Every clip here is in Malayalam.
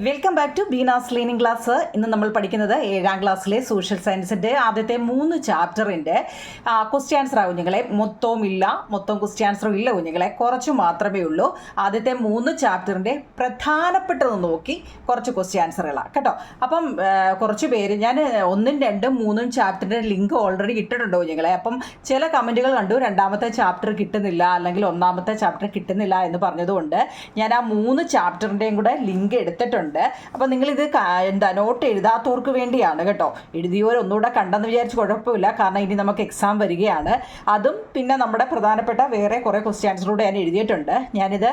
Welcome back to Beena's learning class. ഇന്ന് നമ്മൾ പഠിക്കുന്നത് 7ാം ക്ലാസ്സിലെ സോഷ്യൽ സയൻസിൻ്റെ ആദ്യത്തെ 3 ചാപ്റ്ററിൻ്റെ ക്വസ്റ്റ്യൻ ആൻസർ കുഞ്ഞുങ്ങളെ. മൊത്തം ക്വസ്റ്റ്യൻ ആൻസറും ഇല്ല കുഞ്ഞുങ്ങളെ, കുറച്ച് മാത്രമേ ഉള്ളൂ. ആദ്യത്തെ 3 ചാപ്റ്ററിൻ്റെ പ്രധാനപ്പെട്ടത് നോക്കി കുറച്ച് ക്വസ്റ്റ്യൻ ആൻസറുകളാണ് കേട്ടോ. അപ്പം കുറച്ച് പേര് ഞാൻ 1, 2, 3 ചാപ്റ്ററിൻ്റെ ലിങ്ക് ഓൾറെഡി ഇട്ടിട്ടുണ്ടോ കുഞ്ഞുങ്ങളെ. അപ്പം ചില കമൻറ്റുകൾ കണ്ടു, 2ാമത്തെ ചാപ്റ്റർ കിട്ടുന്നില്ല അല്ലെങ്കിൽ 1ാമത്തെ ചാപ്റ്റർ കിട്ടുന്നില്ല എന്ന് പറഞ്ഞതുകൊണ്ട് ഞാൻ ആ 3 ചാപ്റ്ററിൻ്റെയും കൂടെ ലിങ്ക് എടുത്തിട്ടുണ്ട്. അപ്പോൾ നിങ്ങളിത് നോട്ട് എഴുതാത്തവർക്ക് വേണ്ടിയാണ് കേട്ടോ. എഴുതിയവർ ഒന്നുകൂടെ കണ്ടെന്ന് വിചാരിച്ച് കുഴപ്പമില്ല, കാരണം ഇനി നമുക്ക് എക്സാം വരികയാണ്. അതും പിന്നെ നമ്മുടെ പ്രധാനപ്പെട്ട വേറെ കുറേ ക്വസ്റ്റ്യൻ ആൻസറൂടെ ഞാൻ എഴുതിയിട്ടുണ്ട്. ഞാനിത്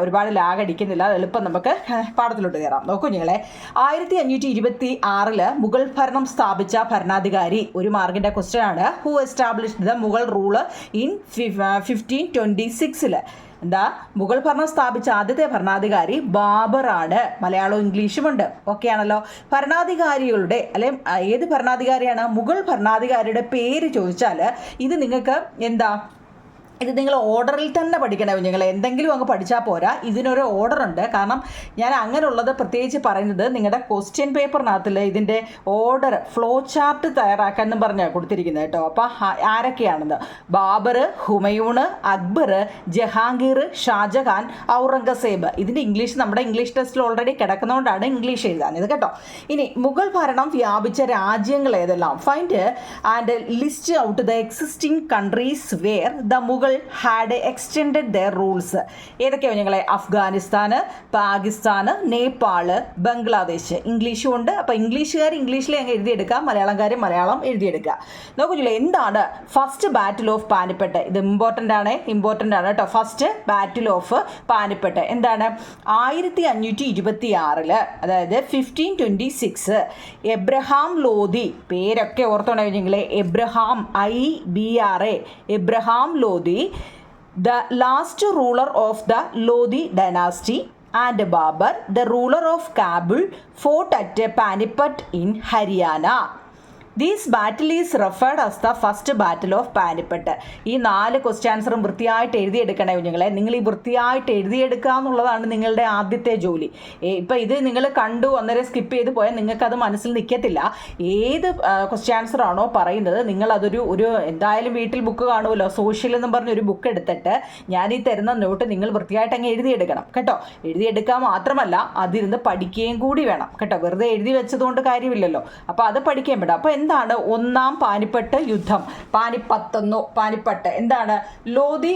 ഒരുപാട് ലാഗ് അടിക്കുന്നില്ല, എളുപ്പം നമുക്ക് പാഠത്തിലോട്ട് കയറാം. നോക്കൂ നിങ്ങളെ, 1526 മുഗൾ ഭരണം സ്ഥാപിച്ച ഭരണാധികാരി. ഒരു മാർക്കിൻ്റെ ക്വസ്റ്റ്യൻ ആണ്. Who established the Mughal rule in 1526? എന്താ, മുഗൾ ഭരണം സ്ഥാപിച്ച ആദ്യത്തെ ഭരണാധികാരി ബാബറാണ്. മലയാളവും ഇംഗ്ലീഷുമുണ്ട്, ഓക്കെ ആണല്ലോ. ഭരണാധികാരികളുടെ ഏത് ഭരണാധികാരിയാണ്? മുഗൾ ഭരണാധികാരിയുടെ പേര് ചോദിച്ചാൽ ഇത് നിങ്ങൾക്ക് എന്താ, ഇത് നിങ്ങൾ ഓർഡറിൽ തന്നെ പഠിക്കണം. നിങ്ങൾ എന്തെങ്കിലും അങ്ങ് പഠിച്ചാൽ പോരാ, ഇതിനൊരു ഓർഡർ ഉണ്ട്. കാരണം ഞാൻ അങ്ങനെയുള്ളത് പ്രത്യേകിച്ച് പറയുന്നത് നിങ്ങളുടെ ക്വസ്റ്റ്യൻ പേപ്പറിനകത്തിൽ ഇതിൻ്റെ ഓർഡർ ഫ്ലോ ചാർട്ട് തയ്യാറാക്കാൻ എന്നും പറഞ്ഞാൽ കൊടുത്തിരിക്കുന്നത് കേട്ടോ. അപ്പോൾ ആരൊക്കെയാണെന്ന്: ബാബർ, ഹുമയൂൺ, അക്ബർ, ജഹാംഗീർ, ഷാജഹാൻ, ഔറംഗസേബ്. ഇതിൻ്റെ ഇംഗ്ലീഷ് നമ്മുടെ ഇംഗ്ലീഷ് ടെസ്റ്റിൽ ഓൾറെഡി കിടക്കുന്നതുകൊണ്ടാണ് ഇംഗ്ലീഷ് എഴുതാഞ്ഞത് കേട്ടോ. ഇനി മുഗൾ ഭരണം വ്യാപിച്ച രാജ്യങ്ങൾ ഏതെല്ലാം? Find and list out the existing countries where the Mughal had extended their rules. ഏതൊക്കെയാണ് ഞങ്ങളെ? അഫ്ഗാനിസ്ഥാൻ, പാകിസ്ഥാൻ, നേപ്പാൾ, ബംഗ്ലാദേശ്. ഇംഗ്ലീഷും ഉണ്ട്. അപ്പോൾ ഇംഗ്ലീഷുകാർ ഇംഗ്ലീഷിൽ അങ്ങ് എഴുതിയെടുക്കുക, മലയാളംകാർ മലയാളം എഴുതിയെടുക്കുക. നോക്കുന്നില്ല, എന്താണ് ഫസ്റ്റ് ബാറ്റിൽ ഓഫ് പാനിപ്പട്ട്? ഇത് ഇമ്പോർട്ടൻ്റ് ആണ് കേട്ടോ. ഫസ്റ്റ് ബാറ്റിൽ ഓഫ് പാനിപ്പട്ട് എന്താണ്? 1526, അതായത് 1526. എബ്രഹാം ലോധി, പേരൊക്കെ ഓർത്തോണേ നിങ്ങളെ. Abraham, IBRA, Abraham Lodhi, the last ruler of the Lodi dynasty, and Babur, the ruler of Kabul, fought at Panipat in Haryana. These battle is referred as the first battle of Panipat. ഈ 4 ക്വസ്റ്റ്യൻ ആൻസറും വൃത്തിയായിട്ട് എഴുതിയെടുക്കണേ കുഞ്ഞുങ്ങളെ. നിങ്ങൾ ഈ വൃത്തിയായിട്ട് എഴുതിയെടുക്കുക എന്നുള്ളതാണ് നിങ്ങളുടെ ആദ്യത്തെ ജോലി. ഇപ്പം ഇത് നിങ്ങൾ കണ്ടു അന്നേരം സ്കിപ്പ് ചെയ്ത് പോയാൽ നിങ്ങൾക്കത് മനസ്സിൽ നിൽക്കത്തില്ല. ഏത് ക്വസ്റ്റ്യൻ ആൻസർ ആണോ പറയുന്നത് നിങ്ങളതൊരു എന്തായാലും വീട്ടിൽ ബുക്ക് കാണുമല്ലോ, സോഷ്യൽ എന്നും പറഞ്ഞൊരു ബുക്ക് എടുത്തിട്ട് ഞാൻ ഈ തരുന്ന നോട്ട് നിങ്ങൾ വൃത്തിയായിട്ട് അങ്ങ് എഴുതിയെടുക്കണം കേട്ടോ. എഴുതിയെടുക്കുക മാത്രമല്ല അതിരുന്ന് പഠിക്കുകയും കൂടി വേണം കേട്ടോ. വെറുതെ എഴുതി വെച്ചതുകൊണ്ട് കാര്യമില്ലല്ലോ. അപ്പോൾ അത് പഠിക്കാൻ പറ്റും. അപ്പോൾ എന്താണ് 1ാം പാനിപ്പട്ട് യുദ്ധം? പാനിപ്പട്ട് എന്താണ്? ലോധി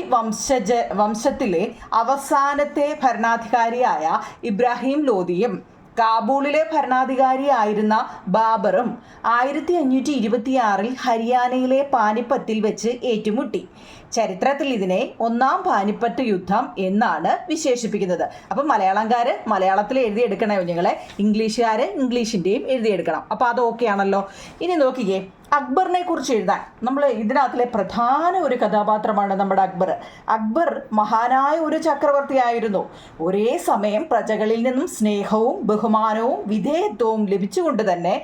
വംശത്തിലെ അവസാനത്തെ ഭരണാധികാരിയായ ഇബ്രാഹിം ലോധിയും കാബൂളിലെ ഭരണാധികാരിയായിരുന്ന ബാബറും 1526 ഹരിയാനയിലെ പാനിപ്പത്തിൽ വെച്ച് ഏറ്റുമുട്ടി. ചരിത്രത്തിൽ ഇതിനെ 1ാം പാനിപ്പട്ട് യുദ്ധം എന്നാണ് വിശേഷിപ്പിക്കുന്നത്. അപ്പം മലയാളംകാർ മലയാളത്തിൽ എഴുതിയെടുക്കണേ കുഞ്ഞുങ്ങളെ, ഇംഗ്ലീഷുകാർ ഇംഗ്ലീഷിൻ്റെയും എഴുതിയെടുക്കണം. അപ്പോൾ അത് ഓക്കെ ആണല്ലോ. ഇനി നോക്കിക്കേ, അക്ബറിനെ കുറിച്ച് എഴുതാൻ നമ്മൾ ഇതിനകത്തിലെ പ്രധാന ഒരു കഥാപാത്രമാണ് നമ്മുടെ അക്ബർ. അക്ബർ മഹാനായ ഒരു ചക്രവർത്തിയായിരുന്നു. ഒരേ സമയം പ്രജകളിൽ നിന്നും സ്നേഹവും ബഹുമാനവും വിധേയത്വവും ലഭിച്ചുകൊണ്ട് തന്നെ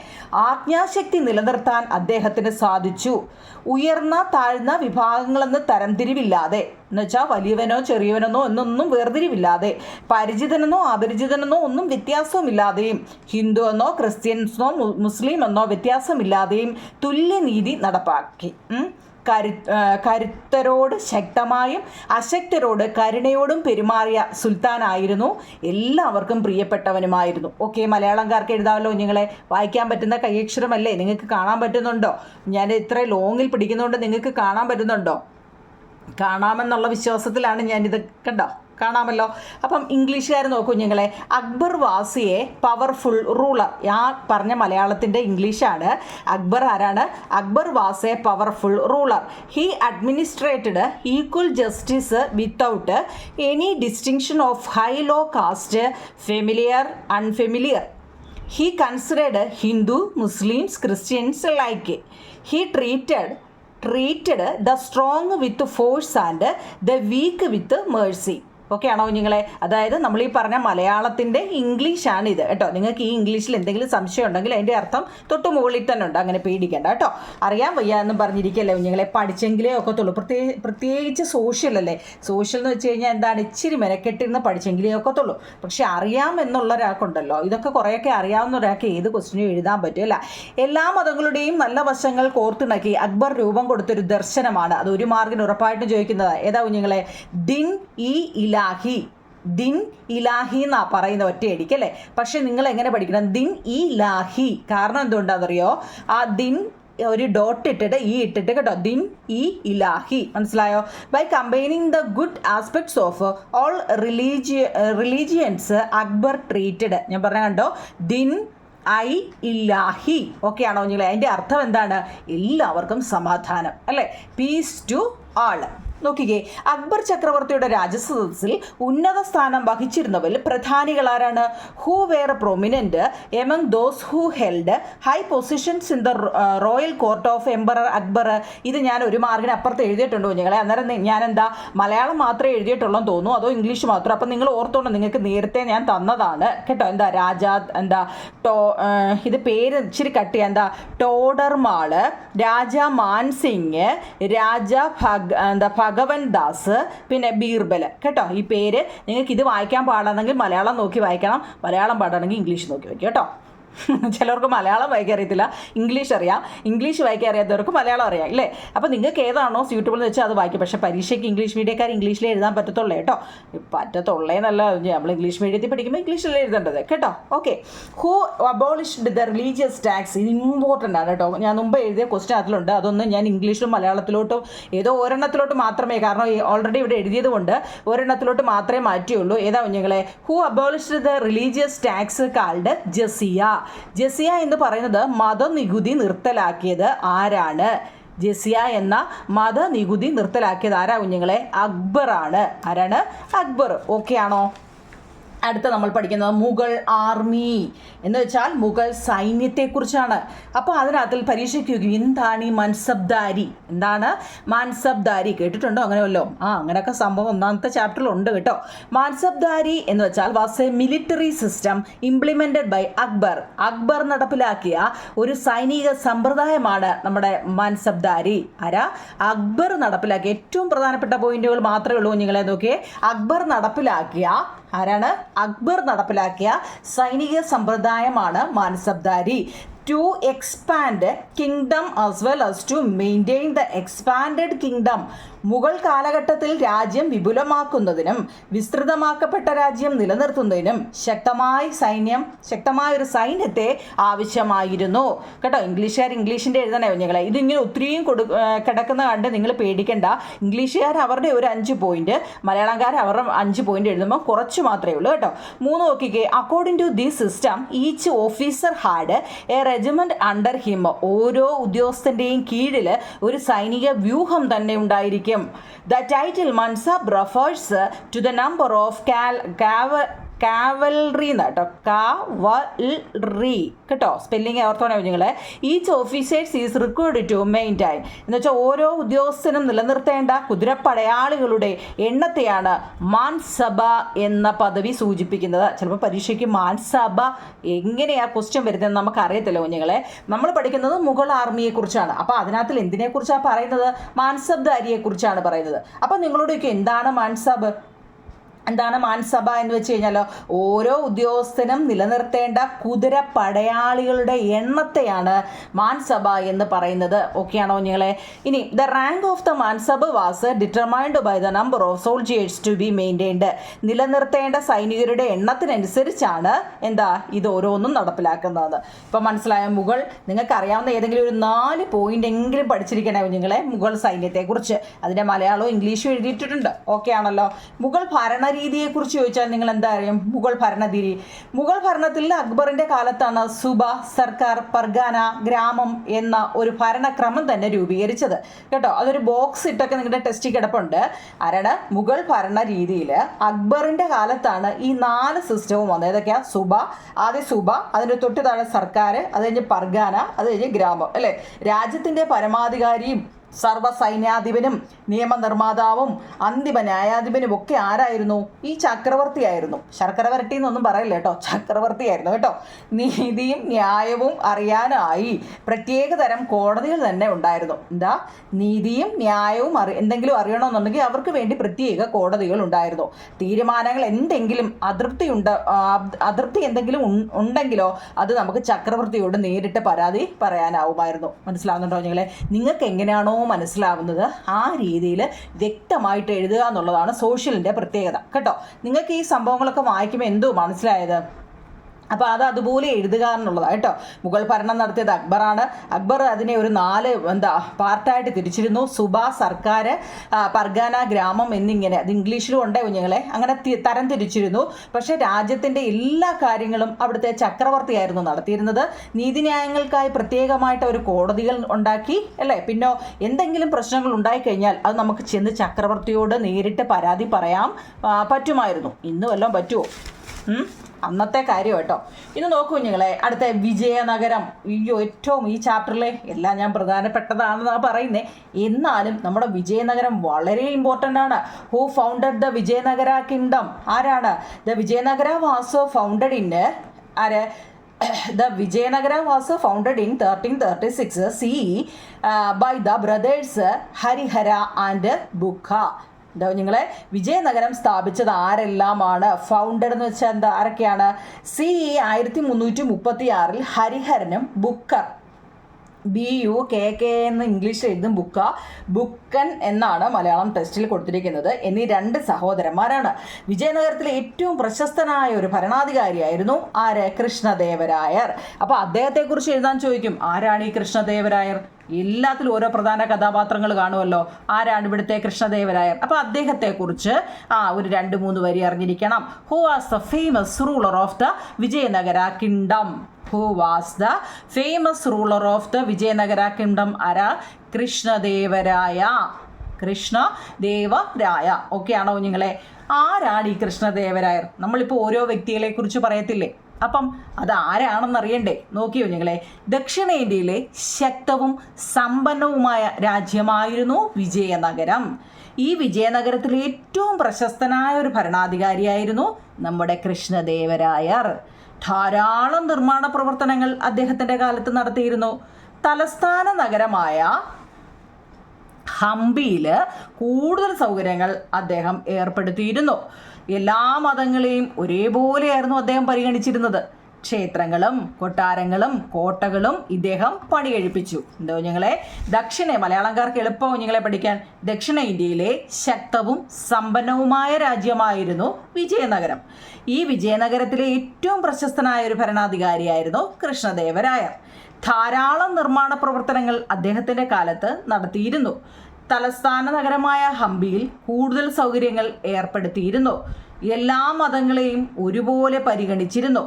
ആജ്ഞാശക്തി നിലനിർത്താൻ അദ്ദേഹത്തിന് സാധിച്ചു. ഉയർന്ന താഴ്ന്ന വിഭാഗങ്ങളെന്ന് തരംതിരിവില്ലാതെ, എന്നുവെച്ചാൽ വലിയവനോ ചെറിയവനെന്നോ എന്നൊന്നും വേർതിരിവില്ലാതെ, പരിചിതനെന്നോ അപരിചിതനെന്നോ ഒന്നും വ്യത്യാസവുമില്ലാതെയും, ഹിന്ദു എന്നോ ക്രിസ്ത്യൻസോ മുസ്ലിം എന്നോ വ്യത്യാസമില്ലാതെയും തുല്യനീതി നടപ്പാക്കി. കരുത്തരോട് ശക്തമായും അശക്തരോട് കരുണയോടും പെരുമാറിയ സുൽത്താനായിരുന്നു. എല്ലാവർക്കും പ്രിയപ്പെട്ടവനുമായിരുന്നു. ഓക്കെ, മലയാളംകാർക്ക് എഴുതാമല്ലോ കുഞ്ഞുങ്ങളെ. വായിക്കാൻ പറ്റുന്ന കൈയക്ഷരമല്ലേ? നിങ്ങൾക്ക് കാണാൻ പറ്റുന്നുണ്ടോ? ഞാൻ ഇത്ര ലോങ്ങിൽ പിടിക്കുന്നതുകൊണ്ട് നിങ്ങൾക്ക് കാണാൻ പറ്റുന്നുണ്ടോ? കാണാമെന്നുള്ള വിശ്വാസത്തിലാണ് ഞാനിത്. കണ്ടോ, കാണാമല്ലോ. അപ്പം ഇംഗ്ലീഷുകാർ നോക്കൂ കുഞ്ഞുങ്ങളെ. Akbar was a powerful ruler. ഞാൻ പറഞ്ഞ മലയാളത്തിൻ്റെ ഇംഗ്ലീഷാണ്. അക്ബർ ആരാണ്? Akbar was a powerful ruler. He administered equal justice without any distinction of high low caste, familiar unfamiliar. He considered Hindu, Muslims, Christians alike. He treated the strong with force and the weak with mercy. Okay ആണോ കുഞ്ഞുങ്ങളെ? അതായത് നമ്മൾ ഈ പറഞ്ഞ മലയാളത്തിൻ്റെ ഇംഗ്ലീഷാണ് ഇത് കേട്ടോ. നിങ്ങൾക്ക് ഈ ഇംഗ്ലീഷിൽ എന്തെങ്കിലും സംശയം ഉണ്ടെങ്കിൽ അതിൻ്റെ അർത്ഥം തൊട്ട് മുകളിൽ തന്നെ ഉണ്ട്, അങ്ങനെ പേടിക്കേണ്ട കേട്ടോ. അറിയാൻ വയ്യ എന്നും പറഞ്ഞിരിക്കല്ലേ കുഞ്ഞുങ്ങളെ, പഠിച്ചെങ്കിലേ ഒക്കത്തുള്ളൂ. പ്രത്യേകിച്ച് സോഷ്യൽ അല്ലേ. സോഷ്യൽ എന്ന് വെച്ച് കഴിഞ്ഞാൽ എന്താണ്, ഇച്ചിരി മെനക്കെട്ടിരുന്ന് പഠിച്ചെങ്കിലേ ഒക്കത്തുള്ളൂ. പക്ഷെ അറിയാം എന്നുള്ള ഒരാൾക്കുണ്ടല്ലോ, ഇതൊക്കെ കുറേയൊക്കെ അറിയാവുന്ന ഒരാൾക്ക് ഏത് ക്വസ്റ്റിനും എഴുതാൻ പറ്റുമല്ല. എല്ലാ മതങ്ങളുടെയും നല്ല വശങ്ങൾ കോർത്തിണക്കി അക്ബർ രൂപം കൊടുത്തൊരു ദർശനമാണ്. അത് ഒരു മാർക്കിന് ഉറപ്പായിട്ടും ചോദിക്കുന്നത്. ഏതാ കുഞ്ഞുങ്ങളെ? ദിൻ ഇ ഇലാഹി. ദിൻ ഇലാഹി എന്നാ പറയുന്ന ഒറ്റയടിക്ക് അല്ലേ. പക്ഷെ നിങ്ങൾ എങ്ങനെ പഠിക്കണം? ദിൻ ഇ ലാഹി. കാരണം എന്തുകൊണ്ടാണെന്നറിയോ? ആ ദിൻ ഒരു ഡോട്ട് ഇട്ടിട്ട് ഈ ഇട്ടിട്ട് കേട്ടോ, ദിൻ ഇ ഇലാഹി. മനസ്സിലായോ? By combining the good aspects of all religions Akbar treated. ഞാൻ പറഞ്ഞ കണ്ടോ, ദിൻ ഐ ഇലാഹി. ഓക്കെ ആണോ കുഞ്ഞുങ്ങളെ? അതിൻ്റെ അർത്ഥം എന്താണ്? എല്ലാവർക്കും സമാധാനം അല്ലേ, പീസ് ടു ആൾ. നോക്കിക്കേ, അക്ബർ ചക്രവർത്തിയുടെ രാജസദസ്സിൽ ഉന്നത സ്ഥാനം വഹിച്ചിരുന്നവരിൽ പ്രധാനികൾ ആരാണ്? Who were prominent among those who held high positions in the royal court of emperor Akbar. ഇത് ഞാൻ ഒരു മാർക്കിന് അപ്പുറത്ത് എഴുതിയിട്ടുണ്ടോ കുഞ്ഞുങ്ങളെ? അന്നേരം ഞാൻ എന്താ മലയാളം മാത്രമേ എഴുതിയിട്ടുള്ളൂ തോന്നുന്നു, അതോ ഇംഗ്ലീഷ് മാത്രം? അപ്പം നിങ്ങൾ ഓർത്തോണം, നിങ്ങൾക്ക് നേരത്തെ ഞാൻ തന്നതാണ് കേട്ടോ. എന്താ ഇത് പേര് ഇച്ചിരി കട്ടി, എന്താ ടോഡർമാള്, രാജ മാൻസിംഗ്, രാജ ഭഗവൻ ദാസ്, പിന്നെ ബീർബൽ കേട്ടോ. ഈ പേര് നിങ്ങൾക്ക് ഇത് വായിക്കാൻ പാടാണെങ്കിൽ മലയാളം നോക്കി വായിക്കണം, മലയാളം പാടാണെങ്കിൽ ഇംഗ്ലീഷ് നോക്കി വായിക്കും കേട്ടോ. ചിലർക്ക് മലയാളം വായിക്കാൻ അറിയത്തില്ല, ഇംഗ്ലീഷ് അറിയാം. ഇംഗ്ലീഷ് വായിക്കാൻ അറിയാത്തവർക്ക് മലയാളം അറിയാം അല്ലേ. അപ്പോൾ നിങ്ങൾക്ക് ഏതാണോ സ്യൂട്ടബിൾ എന്ന് വെച്ചാൽ അത് വായിക്കും. പക്ഷേ പരീക്ഷയ്ക്ക് ഇംഗ്ലീഷ് മീഡിയക്കാർ ഇംഗ്ലീഷിലേ എഴുതാൻ പറ്റത്തുള്ളൂ കേട്ടോ. പറ്റത്തുള്ളേന്നല്ല, നമ്മൾ ഇംഗ്ലീഷ് മീഡിയത്തിൽ പഠിക്കുമ്പോൾ ഇംഗ്ലീഷിലേ എഴുതേണ്ടത് കേട്ടോ. Okay, who abolished the religious tax. ഇത് ഇമ്പോർട്ടൻ്റ് ആണ് കേട്ടോ. ഞാൻ മുമ്പ് എഴുതിയ ക്വസ്റ്റ്യൻ അതിലുണ്ട്, അതൊന്നും ഞാൻ ഇംഗ്ലീഷിലും മലയാളത്തിലോട്ടും ഏതോ ഒരെണ്ണത്തിലോട്ട് മാത്രമേ, കാരണം ഓൾറെഡി ഇവിടെ എഴുതിയത് കൊണ്ട് ഒരെണ്ണത്തിലോട്ട് മാത്രമേ മാറ്റിയുള്ളൂ. ഏതാ കുഞ്ഞുങ്ങളെ? Who abolished the religious tax called jizya. Jizya എന്ന് പറയുന്നത് മതനികുതി നിർത്തലാക്കിയത് ആരാണ്? ജസിയ എന്ന മതനികുതി നിർത്തലാക്കിയത് ആരാ കുഞ്ഞുങ്ങളെ? അക്ബറാണ്. ആരാണ്? അക്ബർ. ഓക്കെ ആണോ? അടുത്ത നമ്മൾ പഠിക്കുന്നത് മുഗൾ ആർമി എന്ന് വെച്ചാൽ മുഗൾ സൈന്യത്തെക്കുറിച്ചാണ്. അപ്പോൾ അതിനകത്തിൽ പരീക്ഷയ്ക്ക് എന്താണ് ഈ മൻസബ്ദാരി? എന്താണ് മാൻസബ്ദാരി? കേട്ടിട്ടുണ്ടോ അങ്ങനെ വല്ലോ? അങ്ങനെയൊക്കെ സംഭവം ഒന്നാമത്തെ ചാപ്റ്ററിലുണ്ട് കേട്ടോ. മാൻസബ്ദാരി എന്ന് വെച്ചാൽ was a military system implemented by Akbar. Akbar നടപ്പിലാക്കിയ ഒരു സൈനിക സമ്പ്രദായമാണ് നമ്മുടെ മാൻസബ്ദാരി. ആരാ? അക്ബർ നടപ്പിലാക്കിയ ഏറ്റവും പ്രധാനപ്പെട്ട പോയിന്റുകൾ മാത്രമേ ഉള്ളൂ കുഞ്ഞുങ്ങളെ. നോക്കിയേ, അക്ബർ നടപ്പിലാക്കിയ ആരാണ്? അക്ബർ നടപ്പിലാക്കിയ സൈനിക സമ്പ്രദായമാണ് Mansabdari. To expand kingdom as well as to maintain the expanded kingdom. Mughal കാലഘട്ടത്തിൽ രാജ്യം വിപുലമാക്കുന്നതിനും വിസ്തൃതമാക്കപ്പെട്ട രാജ്യം നിലനിർത്തുന്നതിനും ശക്തമായ ഒരു സൈന്യത്തെ ആവശ്യമായിരുന്നു കേട്ടോ. ഇംഗ്ലീഷുകാർ ഇംഗ്ലീഷിൻ്റെ എഴുതണേ കുഞ്ഞുങ്ങളെ. ഇതിങ്ങനെ ഒത്തിരിയും കിടക്കുന്ന കണ്ട് നിങ്ങൾ പേടിക്കണ്ട. ഇംഗ്ലീഷുകാർ അവരുടെ ഒരു 5 പോയിന്റ്, മലയാളംകാർ അവരുടെ 5 പോയിന്റ് എഴുതുമ്പോൾ കുറച്ച് മാത്രമേ ഉള്ളൂ കേട്ടോ. 3 നോക്കിക്കേ. According to this system each officer had a regiment under him. ഓരോ ഉദ്യോഗസ്ഥൻ്റെയും കീഴിൽ ഒരു സൈനിക വ്യൂഹം തന്നെ ഉണ്ടായിരിക്കും. The title Mansab refers to the number of cavalry കേട്ടോ. കാവൽറി കേട്ടോ. സ്പെല്ലിങ് ഓർത്തോണേ കുഞ്ഞുങ്ങളെ. Each officers is required to maintain എന്ന് വെച്ചാൽ ഓരോ ഉദ്യോഗസ്ഥനും നിലനിർത്തേണ്ട കുതിരപ്പടയാളികളുടെ എണ്ണത്തെയാണ് മാൻസഭ എന്ന പദവി സൂചിപ്പിക്കുന്നത്. ചിലപ്പോൾ പരീക്ഷയ്ക്ക് മാൻസഭ എങ്ങനെയാണ് ക്വസ്റ്റ്യൻ വരുന്നതെന്ന് നമുക്കറിയത്തില്ല കുഞ്ഞുങ്ങളെ. നമ്മൾ പഠിക്കുന്നത് മുഗൾ ആർമിയെക്കുറിച്ചാണ്. അപ്പോൾ അതിനകത്തിൽ എന്തിനെക്കുറിച്ചാണ് പറയുന്നത്? മാൻസബ്ദാരിയെക്കുറിച്ചാണ് പറയുന്നത്. അപ്പോൾ നിങ്ങളോടൊക്കെ എന്താണ് മാൻസബ്? എന്താണ് മാൻസഭ എന്ന് വെച്ച് കഴിഞ്ഞാൽ ഓരോ ഉദ്യോഗസ്ഥനും നിലനിർത്തേണ്ട കുതിര പടയാളികളുടെ എണ്ണത്തെയാണ് മാൻസഭ എന്ന് പറയുന്നത്. ഓക്കെയാണോ നിങ്ങളെ? ഇനി the rank of the mansab was determined by the number of soldiers to be maintained. നിലനിർത്തേണ്ട സൈനികരുടെ എണ്ണത്തിനനുസരിച്ചാണ് എന്താ ഇത് ഓരോന്നും നടപ്പിലാക്കുന്നത്. ഇപ്പം മനസ്സിലായ? മുഗൾ നിങ്ങൾക്ക് അറിയാവുന്ന ഏതെങ്കിലും ഒരു 4 പോയിന്റ് എങ്കിലും പഠിച്ചിരിക്കണേ കുഞ്ഞുങ്ങളെ മുഗൾ സൈന്യത്തെക്കുറിച്ച്. അതിൻ്റെ മലയാളവും ഇംഗ്ലീഷും എഴുതിയിട്ടുണ്ട്. ഓക്കെ ആണല്ലോ? മുഗൾ ഭരണരീതിയെക്കുറിച്ച് ചോദിച്ചാൽ നിങ്ങൾ എന്താ അറിയും? മുഗൾ ഭരണത്തിൽ അക്ബറിൻ്റെ കാലത്താണ് സുബ, സർക്കാർ, പർഗാന, ഗ്രാമം എന്ന ഒരു ഭരണക്രമം തന്നെ രൂപീകരിച്ചത് കേട്ടോ. അതൊരു ബോക്സ് ഇട്ടൊക്കെ നിങ്ങളുടെ ടെസ്റ്റിൽ കിടപ്പുണ്ട്. ആരാണ്? മുഗൾ ഭരണരീതിയിൽ അക്ബറിൻ്റെ കാലത്താണ് ഈ 4 സിസ്റ്റവും വന്നത്. ഏതൊക്കെയാ? ആദ്യം സുബ, അതിൻ്റെ തൊട്ട് താഴെ സർക്കാർ, അത് കഴിഞ്ഞ് പർഗാന, അത് കഴിഞ്ഞ് ഗ്രാമം അല്ലേ. രാജ്യത്തിൻ്റെ പരമാധികാരിയും സർവ്വസൈന്യാധിപനും നിയമനിർമ്മാതാവും അന്തിമ ന്യായാധിപനും ഒക്കെ ആരായിരുന്നു? ഈ ചക്രവർത്തിയായിരുന്നു. ശർക്കര വരട്ടി എന്നൊന്നും പറയില്ല കേട്ടോ, ചക്രവർത്തിയായിരുന്നു കേട്ടോ. നീതിയും ന്യായവും അറിയാനായി പ്രത്യേക തരം കോടതികൾ തന്നെ ഉണ്ടായിരുന്നു. എന്താ? നീതിയും ന്യായവും എന്തെങ്കിലും അറിയണമെന്നുണ്ടെങ്കിൽ അവർക്ക് വേണ്ടി പ്രത്യേക കോടതികൾ ഉണ്ടായിരുന്നു. തീരുമാനങ്ങൾ എന്തെങ്കിലും അതൃപ്തി എന്തെങ്കിലും ഉണ്ടെങ്കിലോ അത് നമുക്ക് ചക്രവർത്തിയോട് നേരിട്ട് പരാതി പറയാനാവുമായിരുന്നു. മനസ്സിലാവുന്നുണ്ടോ നിങ്ങളെ? നിങ്ങൾക്ക് എങ്ങനെയാണോ മനസ്സിലാവുന്നത് ആ രീതിയിൽ വ്യക്തമായിട്ട് എഴുതുക എന്നുള്ളതാണ് സോഷ്യലിൻ്റെ പ്രത്യേകത കേട്ടോ. നിങ്ങൾക്ക് ഈ സംഭവങ്ങളൊക്കെ വായിക്കുമ്പോൾ എന്തോ മനസ്സിലായത്? അപ്പോൾ അതുപോലെ എഴുതുക എന്നുള്ളതാണ് കേട്ടോ. മുഗൾ ഭരണം നടത്തിയത് അക്ബറാണ്. അക്ബർ അതിനെ ഒരു 4 പാർട്ടായിട്ട് തിരിച്ചിരുന്നു. സുബ, സർക്കാർ, പർഗാന, ഗ്രാമം എന്നിങ്ങനെ. അത് ഇംഗ്ലീഷിലും ഉണ്ടേ കുഞ്ഞുങ്ങളെ. അങ്ങനെ തരം തിരിച്ചിരുന്നു. പക്ഷേ രാജ്യത്തിൻ്റെ എല്ലാ കാര്യങ്ങളും അവിടുത്തെ ചക്രവർത്തിയായിരുന്നു നടത്തിയിരുന്നത്. നീതിന്യായങ്ങൾക്കായി പ്രത്യേകമായിട്ട് ഒരു കോടതികൾ ഉണ്ടാക്കി അല്ലേ. പിന്നെ എന്തെങ്കിലും പ്രശ്നങ്ങൾ ഉണ്ടായിക്കഴിഞ്ഞാൽ അത് നമുക്ക് ചെന്ന് ചക്രവർത്തിയോട് നേരിട്ട് പരാതി പറയാൻ പറ്റുമായിരുന്നു. ഇന്ന് വല്ലതും പറ്റുമോ? അന്നത്തെ കാര്യം കേട്ടോ. ഇത് നോക്കൂ കുഞ്ഞുങ്ങളെ, അടുത്ത വിജയനഗരം. ഏറ്റവും ഈ ചാപ്റ്ററിലെ എല്ലാം ഞാൻ പ്രധാനപ്പെട്ടതാണെന്നാണ് പറയുന്നത്. എന്നാലും നമ്മുടെ വിജയനഗരം വളരെ ഇമ്പോർട്ടൻ്റ് ആണ്. Who founded the Vijayanagara kingdom? ആരാണ്? The Vijayanagara was founded in The Vijayanagara was founded in 1336 CE by the brothers Harihara and Bukka. എന്താ നിങ്ങളെ? വിജയനഗരം സ്ഥാപിച്ചത് ആരെല്ലാമാണ്? ഫൗണ്ടഡ് എന്ന് വെച്ചാൽ എന്താ? ആരൊക്കെയാണ്? CE 1336 ഹരിഹരനും ബുക്കർ, BUKK എന്ന് ഇംഗ്ലീഷിൽ എഴുതും, ബുക്കൻ എന്നാണ് മലയാളം ടെക്സ്റ്റിൽ കൊടുത്തിരിക്കുന്നത്, എന്നീ 2 സഹോദരന്മാരാണ്. വിജയനഗരത്തിലെ ഏറ്റവും പ്രശസ്തനായ ഒരു ഭരണാധികാരിയായിരുന്നു ആര്? കൃഷ്ണദേവരായർ. അപ്പോൾ അദ്ദേഹത്തെക്കുറിച്ച് എഴുതാൻ ചോദിക്കും. ആരാണ് ഈ കൃഷ്ണദേവരായർ? എല്ലാത്തിലും ഓരോ പ്രധാന കഥാപാത്രങ്ങൾ കാണുമല്ലോ. ആരാണ് ഇവിടുത്തെ കൃഷ്ണദേവരായർ? അപ്പോൾ അദ്ദേഹത്തെക്കുറിച്ച് ഒരു 2-3 വരി അറിഞ്ഞിരിക്കണം. Who was the famous ruler of the Vijayanagara kingdom? Who was the famous ruler of the Vijayanagara kingdom? ആരാ? കൃഷ്ണദേവരായ. ഓക്കെ ആണോ നിങ്ങളെ? ആരാണ് ഈ കൃഷ്ണദേവരായർ? നമ്മളിപ്പോൾ ഓരോ വ്യക്തികളെ കുറിച്ച് പറയത്തില്ലേ, അപ്പം അത് ആരാണെന്നറിയണ്ടേ? നോക്കിയോ നിങ്ങളെ, ദക്ഷിണേന്ത്യയിലെ ശക്തവും സമ്പന്നവുമായ രാജ്യമായിരുന്നു വിജയനഗരം. ഈ വിജയനഗരത്തിലെ ഏറ്റവും പ്രശസ്തനായ ഒരു ഭരണാധികാരിയായിരുന്നു നമ്മുടെ കൃഷ്ണദേവരായർ. ധാരാളം നിർമ്മാണ പ്രവർത്തനങ്ങൾ അദ്ദേഹത്തിൻ്റെ കാലത്ത് നടത്തിയിരുന്നു. തലസ്ഥാന നഗരമായ ഹംപിയിൽ കൂടുതൽ സൗകര്യങ്ങൾ അദ്ദേഹം ഏർപ്പെടുത്തിയിരുന്നു. എല്ലാ മതങ്ങളെയും ഒരേപോലെയായിരുന്നു അദ്ദേഹം പരിഗണിച്ചിരുന്നത്. ക്ഷേത്രങ്ങളും കൊട്ടാരങ്ങളും കോട്ടകളും ഇദ്ദേഹം പണി കഴിപ്പിച്ചു. എന്തോ ഞങ്ങളെ? മലയാളംകാർക്ക് എളുപ്പവും ഞങ്ങളെ പഠിക്കാൻ. ദക്ഷിണ ഇന്ത്യയിലെ ശക്തവും സമ്പന്നവുമായ രാജ്യമായിരുന്നു വിജയനഗരം. ഈ വിജയനഗരത്തിലെ ഏറ്റവും പ്രശസ്തനായ ഒരു ഭരണാധികാരിയായിരുന്നു കൃഷ്ണദേവരായർ. ധാരാളം നിർമ്മാണ പ്രവർത്തനങ്ങൾ അദ്ദേഹത്തിൻ്റെ കാലത്ത് നടത്തിയിരുന്നു. തലസ്ഥാന നഗരമായ ഹംപിയിൽ കൂടുതൽ സൗകര്യങ്ങൾ ഏർപ്പെടുത്തിയിരുന്നു. എല്ലാ മതങ്ങളെയും ഒരുപോലെ പരിഗണിച്ചിരുന്നു.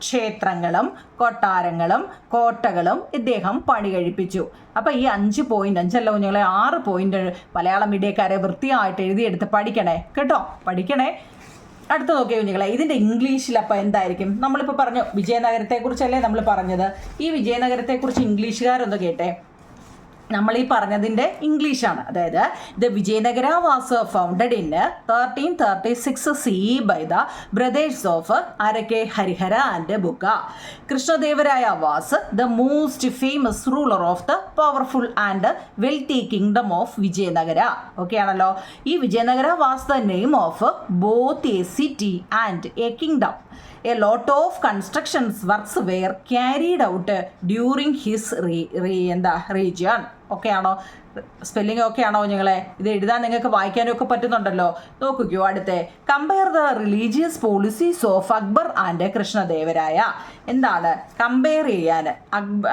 ക്ഷേത്രങ്ങളും കൊട്ടാരങ്ങളും കോട്ടകളും ഇദ്ദേഹം പണി കഴിപ്പിച്ചു. അപ്പം ഈ 5 പോയിന്റ്, 5 അല്ല കുഞ്ഞുങ്ങളെ 6 പോയിന്റ് മലയാളം മീഡിയക്കാരെ വൃത്തിയായിട്ട് എഴുതിയെടുത്ത് പഠിക്കണേ കേട്ടോ, പഠിക്കണേ. അടുത്ത് നോക്കിയ കുഞ്ഞുങ്ങളെ, ഇതിൻ്റെ ഇംഗ്ലീഷിൽ അപ്പം എന്തായിരിക്കും? നമ്മളിപ്പോൾ പറഞ്ഞു വിജയനഗരത്തെക്കുറിച്ചല്ലേ നമ്മൾ പറഞ്ഞത്. ഈ വിജയനഗരത്തെക്കുറിച്ച് ഇംഗ്ലീഷുകാരൊന്ന് കേട്ടെ. നമ്മൾ ഈ പറഞ്ഞതിൻ്റെ ഇംഗ്ലീഷാണ്. അതായത് the Vijayanagara was founded in 1336 CE by the brothers of ആരൊക്കെ? Harihara and Bukka. Krishnadevaraya was the most famous ruler of the powerful and wealthy kingdom of Vijayanagara. Okay ആണല്ലോ. ഈ Vijayanagara was the name of both a city and a kingdom. A lot of constructions works were carried out during his region. Okay ആണോ? സ്പെല്ലിംഗ് ഓക്കെ ആണോ നിങ്ങളെ? ഇത് എഴുതാൻ നിങ്ങൾക്ക് വായിക്കാനും ഒക്കെ പറ്റുന്നുണ്ടല്ലോ. നോക്കിക്കോ അടുത്ത്. Compare the religious policies of Akbar and Krishnadevaraya. എന്താണ് കമ്പയർ ചെയ്യാൻ?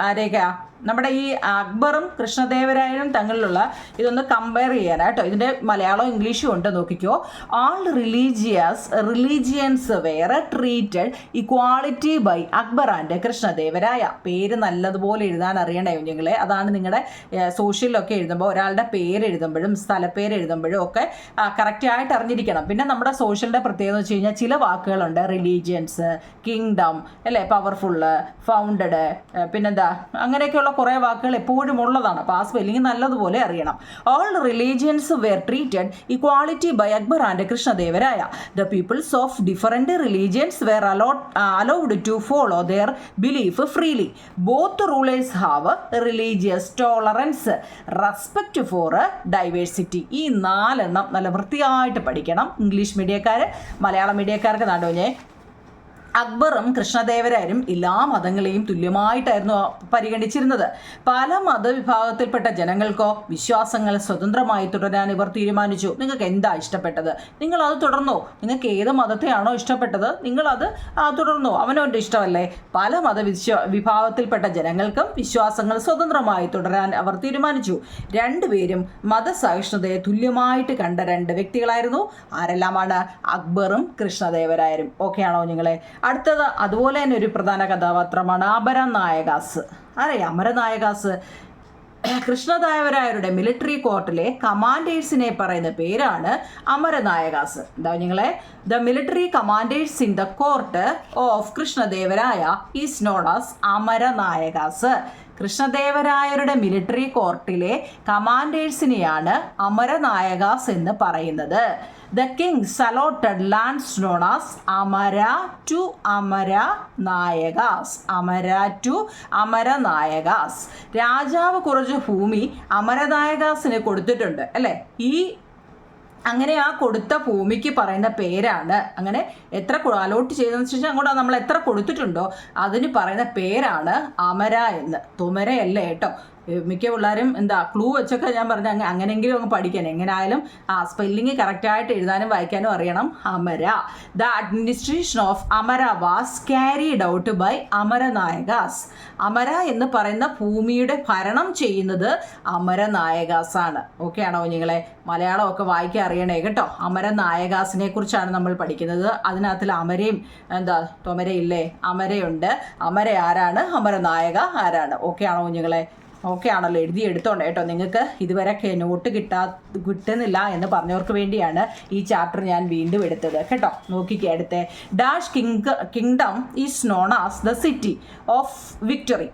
ആരേക്കാ? നമ്മുടെ ഈ അക്ബറും കൃഷ്ണദേവരായനും തമ്മിലുള്ള ഇതൊന്ന് കമ്പയർ ചെയ്യാനാട്ടോ. ഇതിൻ്റെ മലയാളവും ഇംഗ്ലീഷും ഉണ്ട്, നോക്കിക്കോ. All religions were treated equality by Akbar and Krishnadevaraya. പേര് നല്ലതുപോലെ എഴുതാൻ അറിയണേ കുഞ്ഞുങ്ങളെ. അതാണ് നിങ്ങളുടെ സോഷ്യലിലൊക്കെ എഴുതുമ്പോൾ ഒരാളുടെ പേര് എഴുതുമ്പോഴും സ്ഥലപ്പേര് എഴുതുമ്പോഴും ഒക്കെ കറക്റ്റായിട്ട് അറിഞ്ഞിരിക്കണം. പിന്നെ നമ്മുടെ സോഷ്യലിൻ്റെ പ്രത്യേകത എന്ന് വെച്ച് കഴിഞ്ഞാൽ ചില വാക്കുകളുണ്ട്, റിലീജിയൻസ്, കിങ്ഡം അല്ലേ, പവർഫുള്ള്, ഫൗണ്ടഡ്, പിന്നെന്താ അങ്ങനെയൊക്കെയുള്ള കുറേ വാക്കുകൾ എപ്പോഴും ഉള്ളതാണ്. അപ്പോൾ ആ സ്പെല്ലിംഗ് നല്ലതുപോലെ അറിയണം. All religions were treated equality by Akbar and Krishnadevaraya. The peoples of different religions were allowed to follow their belief freely. Both rulers have religious tolerance, respect for diversity. ഈ 4 എണ്ണം നല്ല വൃത്തിയായിട്ട് പഠിക്കണം. ഇംഗ്ലീഷ് മീഡിയക്കാർ, മലയാളം മീഡിയക്കാർക്ക് നാടോഞ്ഞേ അക്ബറും കൃഷ്ണദേവരായരും എല്ലാ മതങ്ങളെയും തുല്യമായിട്ടായിരുന്നു പരിഗണിച്ചിരുന്നത്. പല മതവിഭാഗത്തിൽപ്പെട്ട ജനങ്ങൾക്കോ വിശ്വാസങ്ങൾ സ്വതന്ത്രമായി തുടരാൻ ഇവർ തീരുമാനിച്ചു. നിങ്ങൾക്ക് എന്താ ഇഷ്ടപ്പെട്ടത്, നിങ്ങളത് തുടർന്നോ. നിങ്ങൾക്ക് ഏത് മതത്തെയാണോ ഇഷ്ടപ്പെട്ടത് നിങ്ങളത് തുടർന്നോ, അവനവൻ്റെ ഇഷ്ടമല്ലേ. പല വിഭാഗത്തിൽപ്പെട്ട ജനങ്ങൾക്കും വിശ്വാസങ്ങൾ സ്വതന്ത്രമായി തുടരാൻ അവർ തീരുമാനിച്ചു. രണ്ടുപേരും മതസഹിഷ്ണുതയെ തുല്യമായിട്ട് കണ്ട 2 വ്യക്തികളായിരുന്നു. ആരെല്ലാമാണ്? അക്ബറും കൃഷ്ണദേവരായരും. ഓക്കെയാണോ നിങ്ങളെ? അടുത്തത് അതുപോലെ തന്നെ ഒരു പ്രധാന കഥാപാത്രമാണ് അമരനായകാസ്. അറിയാം അമരനായകാസ്? കൃഷ്ണദേവരായരുടെ മിലിറ്ററി കോർട്ടിലെ കമാൻഡേഴ്സിനെ പറയുന്ന പേരാണ് അമരനായകാസ്. എന്താ നിങ്ങളെ? The military commanders in the court of Krishnadevaraya is known as amaranayakas. കൃഷ്ണദേവരായരുടെ മിലിറ്ററി കോർട്ടിലെ കമാൻഡേഴ്സിനെയാണ് അമരനായകാസ് എന്ന് പറയുന്നത്. The kings allotted lands known as Amara to Amaranayakas. Amara to Amaranayakas. രാജാവ് കുറച്ച് ഭൂമി അമരനായകാസിന് കൊടുത്തിട്ടുണ്ട് അല്ലേ. അങ്ങനെ ആ കൊടുത്ത ഭൂമിക്ക് പറയുന്ന പേരാണ്, അങ്ങനെ എത്ര അലോട്ട് ചെയ്തതെന്ന് വെച്ചാൽ അങ്ങോട്ട് നമ്മൾ എത്ര കൊടുത്തിട്ടുണ്ടോ അതിന് പറയുന്ന പേരാണ് അമര എന്ന്. തുമരയല്ലേ കേട്ടോ. മിക്ക പിള്ളേരും എന്താ ക്ലൂ വെച്ചൊക്കെ ഞാൻ പറഞ്ഞ അങ്ങനെയെങ്കിലും അങ്ങ് പഠിക്കാൻ. എങ്ങനെയായാലും സ്പെല്ലിങ് കറക്റ്റായിട്ട് എഴുതാനും വായിക്കാനും അറിയണം. Amara. The administration of amara was carried out by amaranayakas. Amara എന്ന് പറയുന്ന ഭൂമിയുടെ ഭരണം ചെയ്യുന്നത് അമരനായകാസ് ആണ്. ഓക്കെ ആണോ നിങ്ങളെ? മലയാളമൊക്കെ വായിക്കാൻ അറിയണേ കേട്ടോ. അമരനായകാസിനെ കുറിച്ചാണ് നമ്മൾ പഠിക്കുന്നത്. അതിനകത്തിൽ അമരയും എന്താ തൊമരയില്ലേ, അമരയുണ്ട്. അമര ആരാണ്, അമരനായക ആരാണ്? ഓക്കെ ആണോ നിങ്ങളെ? ഓക്കെ ആണല്ലോ, എഴുതി എടുത്തോണ്ട് കേട്ടോ. നിങ്ങൾക്ക് ഇതുവരെ നോട്ട് കിട്ടുന്നില്ല എന്ന് പറഞ്ഞവർക്ക് വേണ്ടിയാണ് ഈ ചാപ്റ്റർ ഞാൻ വീണ്ടും എടുത്തത് കേട്ടോ. നോക്കിക്കേ അടുത്ത. Dash kingdom is known as the city of victory.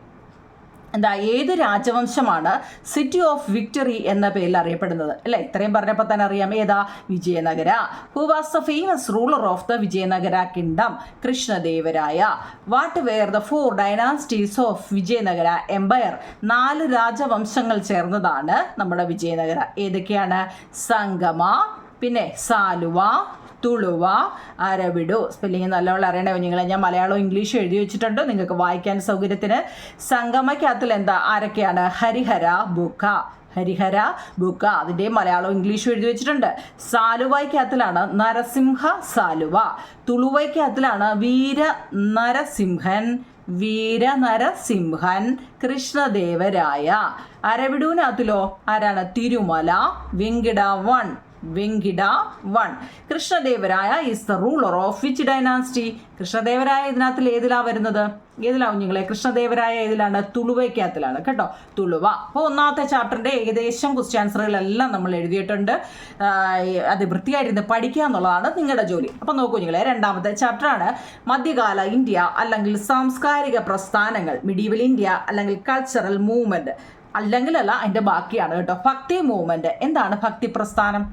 എന്താ, ഏത് രാജവംശമാണ് സിറ്റി ഓഫ് വിക്ടറി എന്ന പേരിൽ അറിയപ്പെടുന്നത് അല്ലേ? ഇത്രയും പറഞ്ഞപ്പോൾ തന്നെ അറിയാം. ഏതാ? Vijayanagara. Who was the famous ruler of the Vijayanagara kingdom? Krishnadevaraya. What were the 4 dynasties of Vijayanagara empire? 4 രാജവംശങ്ങൾ ചേർന്നതാണ് നമ്മുടെ വിജയനഗര. ഏതൊക്കെയാണ്? സംഗമ, പിന്നെ സാലുവ, തുളുവ, അരവിഡു. സ്പെല്ലിങ് നല്ലവണ്ണം അറിയണേ കുഞ്ഞുങ്ങളെ. ഞാൻ മലയാളവും ഇംഗ്ലീഷും എഴുതി വെച്ചിട്ടുണ്ട് നിങ്ങൾക്ക് വായിക്കാൻ സൗകര്യത്തിന്. സംഗമയ്ക്കകത്തിൽ എന്താ ആരൊക്കെയാണ്? ഹരിഹര, ബുക്ക. ഹരിഹര, ബുക്ക. അതിൻ്റെ മലയാളവും ഇംഗ്ലീഷും എഴുതി വെച്ചിട്ടുണ്ട്. സാലുവയ്ക്കകത്തിലാണ് നരസിംഹ സാലുവ. തുളുവയ്ക്കകത്തിലാണ് വീരനരസിംഹൻ കൃഷ്ണദേവരായ. അരവിഡുവിനകത്തിലോ ആരാണ്? Tirumala, Venkata 1. Krishnadevaraya is the ruler of which dynasty? Krishnadevaraya ഇതിനകത്തിൽ ഏതിലാ വരുന്നത്? ഏതിലാവും നിങ്ങളെ? കൃഷ്ണദേവരായ ഏതിലാണ്? തുളുവയ്ക്കകത്തിലാണ് കേട്ടോ. തുളുവ. അപ്പോൾ ഒന്നാമത്തെ ചാപ്റ്ററിൻ്റെ ഏകദേശം ക്വസ്റ്റ്യൻ ആൻസറുകളെല്ലാം നമ്മൾ എഴുതിയിട്ടുണ്ട്. അത് വൃത്തിയായിരുന്ന് പഠിക്കുക എന്നുള്ളതാണ് നിങ്ങളുടെ ജോലി. അപ്പോൾ നോക്കൂ നിങ്ങളെ, രണ്ടാമത്തെ ചാപ്റ്ററാണ് മധ്യകാല ഇന്ത്യ അല്ലെങ്കിൽ സാംസ്കാരിക പ്രസ്ഥാനങ്ങൾ. മിഡീവൽ ഇന്ത്യ അല്ലെങ്കിൽ കൾച്ചറൽ മൂവ്മെൻറ്റ്. അല്ലെങ്കിലല്ല, അതിൻ്റെ ബാക്കിയാണ് കേട്ടോ. ഭക്തി മൂവ്മെൻറ്റ്. എന്താണ് ഭക്തി പ്രസ്ഥാനം?